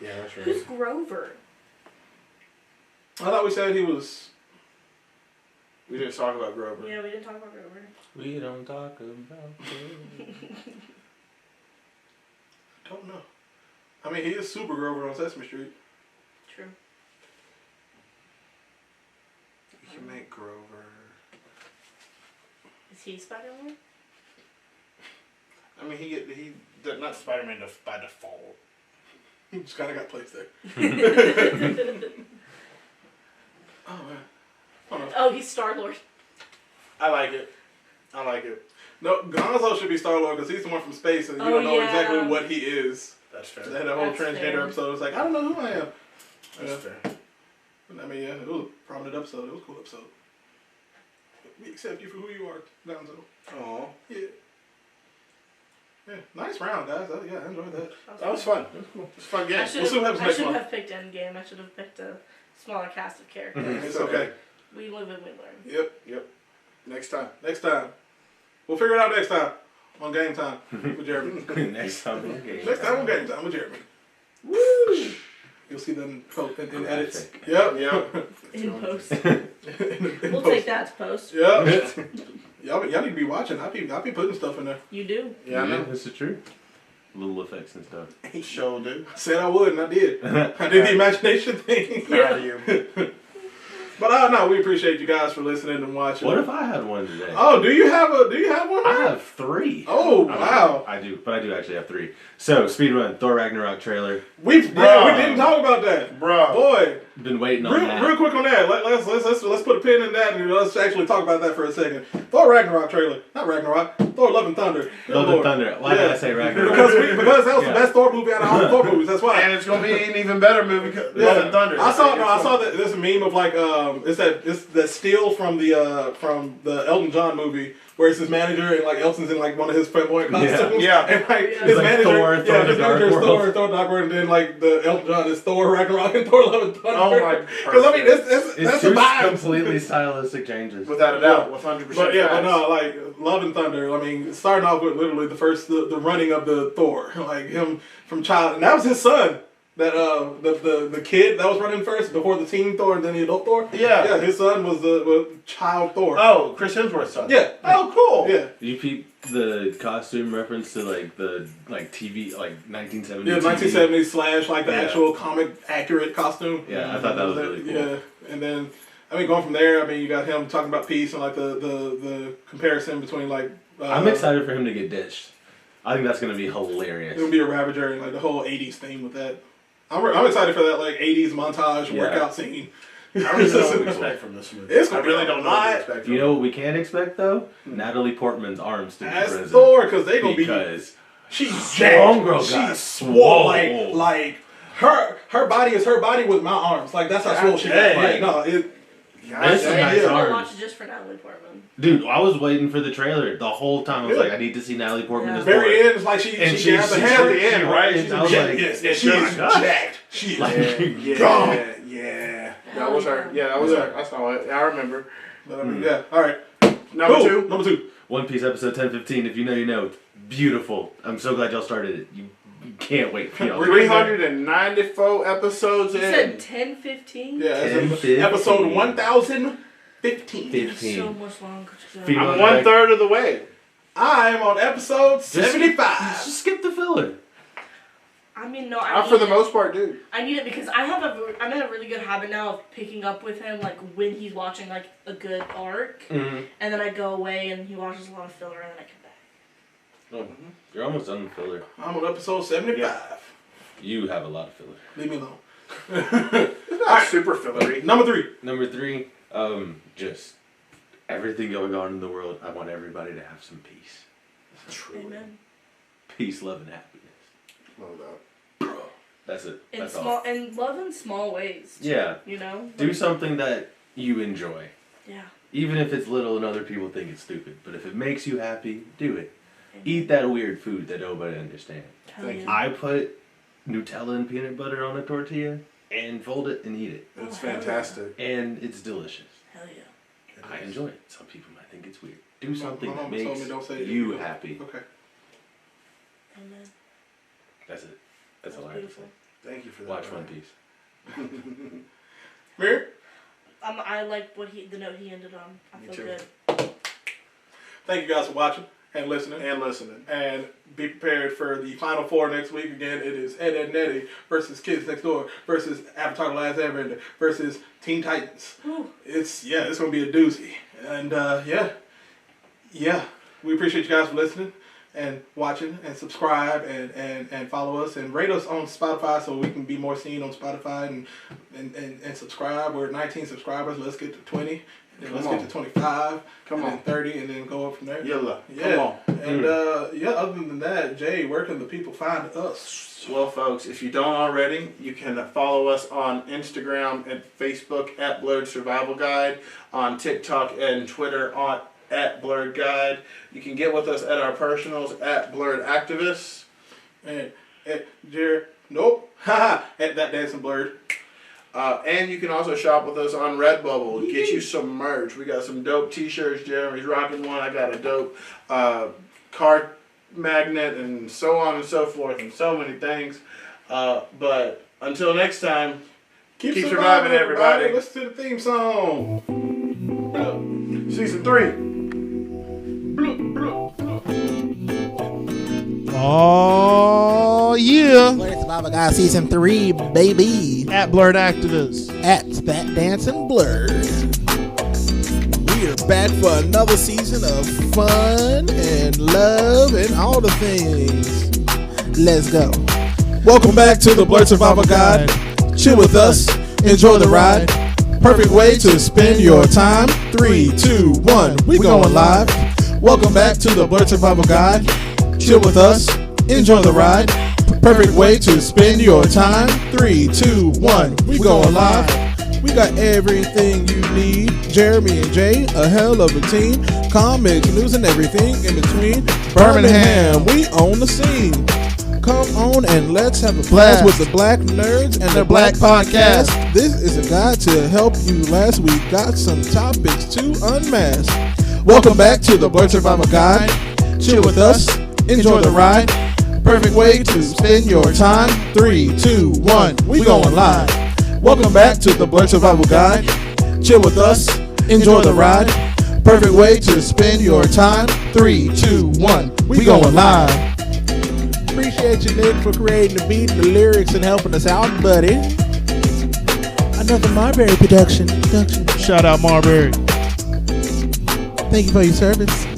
Yeah, that's right. Who's Grover? I thought we said he was. We didn't talk about Grover. Yeah, we didn't talk about Grover. We don't talk about Don't know. I mean, he is Super Grover on Sesame Street. True. You can make Grover. Is he Spider-Man? I mean, he not Spider-Man by default. He just kind of got placed there. Oh, man. Oh, he's Star-Lord. I like it. No, Gonzo should be Star-Lord because he's the one from space and you Oh, don't know yeah. exactly what he is. That's fair. They had a whole That's transgender fair. episode. It was like, I don't know who I am. That's fair. I mean, yeah, it was a prominent episode. It was a cool episode. We accept you for who you are, Gonzo. Aw. Yeah. Yeah, nice round, guys. I enjoyed that. That was fun. It was cool. It's a fun game. I We'll see what happens next shouldn't month. have picked Endgame. I should have picked a smaller cast of characters. It's okay. We live and we learn. Yep. Next time. Next time. We'll figure it out next time. On Game Time with Jeremy. Next time on game. Next time on Game Time with Jeremy. Woo! You'll see them in edits. Yep. In post. In We'll post. take that to post. Yep. y'all need to be watching. I'll be putting stuff in there. You do. Yeah, I know. This is true. Little effects and stuff. Show, dude. I said I would, and I did. I did the imagination thing. Proud of you. But no, we appreciate you guys for listening and watching. What if I had one today? Oh, do you have one? I man? have 3. Oh, wow. I do actually have 3. So, speedrun, Thor Ragnarok trailer. We didn't talk about that, Bruh. boy. Been waiting on that. Real quick on that. Let's put a pin in that and let's actually talk about that for a second. Thor Ragnarok trailer, not Ragnarok. Thor Love and Thunder. Good Love Lord. and Thunder. Why did I say Ragnarok? Because that was the best Thor movie out of all the Thor movies. That's why. And it's gonna be an even better movie. Yeah. Love and Thunder. I saw that. There's a meme of like it's that still from the Elton John movie where it's his manager and like Elton's in like one of his flamboyant costumes. Yeah. And like Yeah. his Like manager, Thor, his the Dark manager is World. Thor Dark World, and then like the Elton John is Thor Ragnarok and Thor Love and Thunder. Oh my! Because I mean, that's It's the two vibe. completely stylistic changes. Without a doubt, with 100%. But yeah, but facts. no, like Love and Thunder. I mean, starting off with literally the running of the Thor, like him from child, and that was his son. That the kid that was running first before the teen Thor and then the adult Thor. Yeah. His son was the child Thor. Oh, Chris Hemsworth's son. Yeah. Oh, cool. Yeah. Did you peep the costume reference to like the TV 1970s? Yeah, 1970s slash like the Yeah. actual comic accurate costume. Yeah, I thought that was really cool. Yeah, and then I mean going from there, I mean you got him talking about peace and like the comparison between like. I'm excited for him to get ditched. I think that's gonna be hilarious. It's gonna be a Ravager and like the whole '80s theme with that. I'm excited for that like '80s montage workout scene. I really don't know what to expect from this movie. It's I gonna be really a don't know what lot. to expect from You know what we can expect though? Natalie Portman's arms to be As present. Thor, because they gonna be. Because She's Strong girl jacked. got She's swole. swole. Like her body is her body with my arms. Like that's how swole she got. dang. Like no, it. There's some nice Yeah. I'll arms. watch it just for Natalie Portman. Dude, I was waiting for the trailer the whole time. I was Yeah. like, I need to see Natalie Portman Yeah. as Very Thor. end, it's like she And she grabs the she's hand at she- the end, right? and She's I was jacked. like, Yes, it's she is just- jacked. She is Like, Yeah. That was her. Yeah, that was her. I saw it. I remember. But I mean, yeah. All right. Number Cool. two. Number 2. One Piece episode 1015. If you know, you know. Beautiful. I'm so glad y'all started it. You can't wait for y'all. 394 episodes You in. said 10-15? Yeah, it's 10-15. episode 1015. 15. So much longer to go. Female- I'm 1/3 of the way. I am on episode 75. Just skip the filler. I mean, no, I, for the most part, do. I need it because I'm in a really good habit now of picking up with him, like, when he's watching, like, a good arc. Mm-hmm. And then I go away and he watches a lot of filler and then I come back. Oh, you're almost done with filler. I'm on episode 75. Yeah. You have a lot of filler. Leave me alone. It's not super fillery. Number 3. Number 3, just everything going on in the world. I want everybody to have some peace. True. Amen. Peace, love, and happiness. Love that. That's it. In That's small all. and love in small ways. Too, Yeah. You know. Do something that you enjoy. Yeah. Even if it's little and other people think it's stupid. But if it makes you happy, do it. Eat that weird food that nobody understands. Thank you. I put Nutella and peanut butter on a tortilla and fold it and eat it. It's fantastic. And it's delicious. Hell yeah. I enjoy it. Some people might think it's weird. Do something My that mama told makes me don't say you it. happy. Okay. Amen. That's it. That's all I have to say. Thank you for that. Watch Ryan. One Piece. Mir? I like the note he ended on. I Me feel too. good. Thank you guys for watching and listening. And And be prepared for the Final Four next week. Again, it is Ed, Edd n Eddy versus Kids Next Door versus Avatar: The Last Airbender versus Teen Titans. Whew. It's going to be a doozy. And yeah, we appreciate you guys for listening and watching and subscribe and follow us and rate us on Spotify so we can be more seen on Spotify and subscribe. We're at 19 subscribers. Let's get to 20. And then let's get to 25. Come and on. then 30 and then go up from there. Yalla. Yeah. Come on. And other than that, Jay, where can the people find us? Well, folks, if you don't already, you can follow us on Instagram and Facebook at Blurred Survival Guide, on TikTok and Twitter at Blurred Guide. You can get with us at our personals at Blurred Activists. And at Jared, nope, haha, at That Dancing Blurred. And you can also shop with us on Redbubble. Get you some merch. We got some dope t-shirts. Jeremy's rocking one. I got a dope card magnet and so on and so forth and so many things. But until next time, keep surviving, everybody. Listen to the theme song. Season 3. Oh, yeah. Blurred Survival Guide Season 3, baby. At Blurred Activists. At That Dancing Blurred. We are back for another season of fun and love and all the things. Let's go. Welcome back to the Blurred Survival Guide. Chill with us. Enjoy the ride. Perfect way to spend your time. 3, 2, 1. We going live. Welcome back to the Blurred Survival Guide. Chill with us. Enjoy the ride. Perfect way to spend your time. 3, 2, 1. We going live. We got everything you need. Jeremy and Jay, a hell of a team. Comics, news, and everything in between. Birmingham, we own the scene. Come on and let's have a blast with the Black Nerds and their Black Podcast. This is a guide to help you last. We got some topics to unmask. Welcome back to the Blurred Survival Guide. Chill with us. Enjoy the ride. Perfect way to spend your time. 3, 2, 1. We going live. Welcome back to the Blurred Survival Guide. Chill with us. Enjoy the ride. Perfect way to spend your time. 3, 2, 1. We going live. Appreciate you, Nick, for creating the beat and the lyrics and helping us out, buddy. Another Marbury production. Shout out Marbury. Thank you for your service.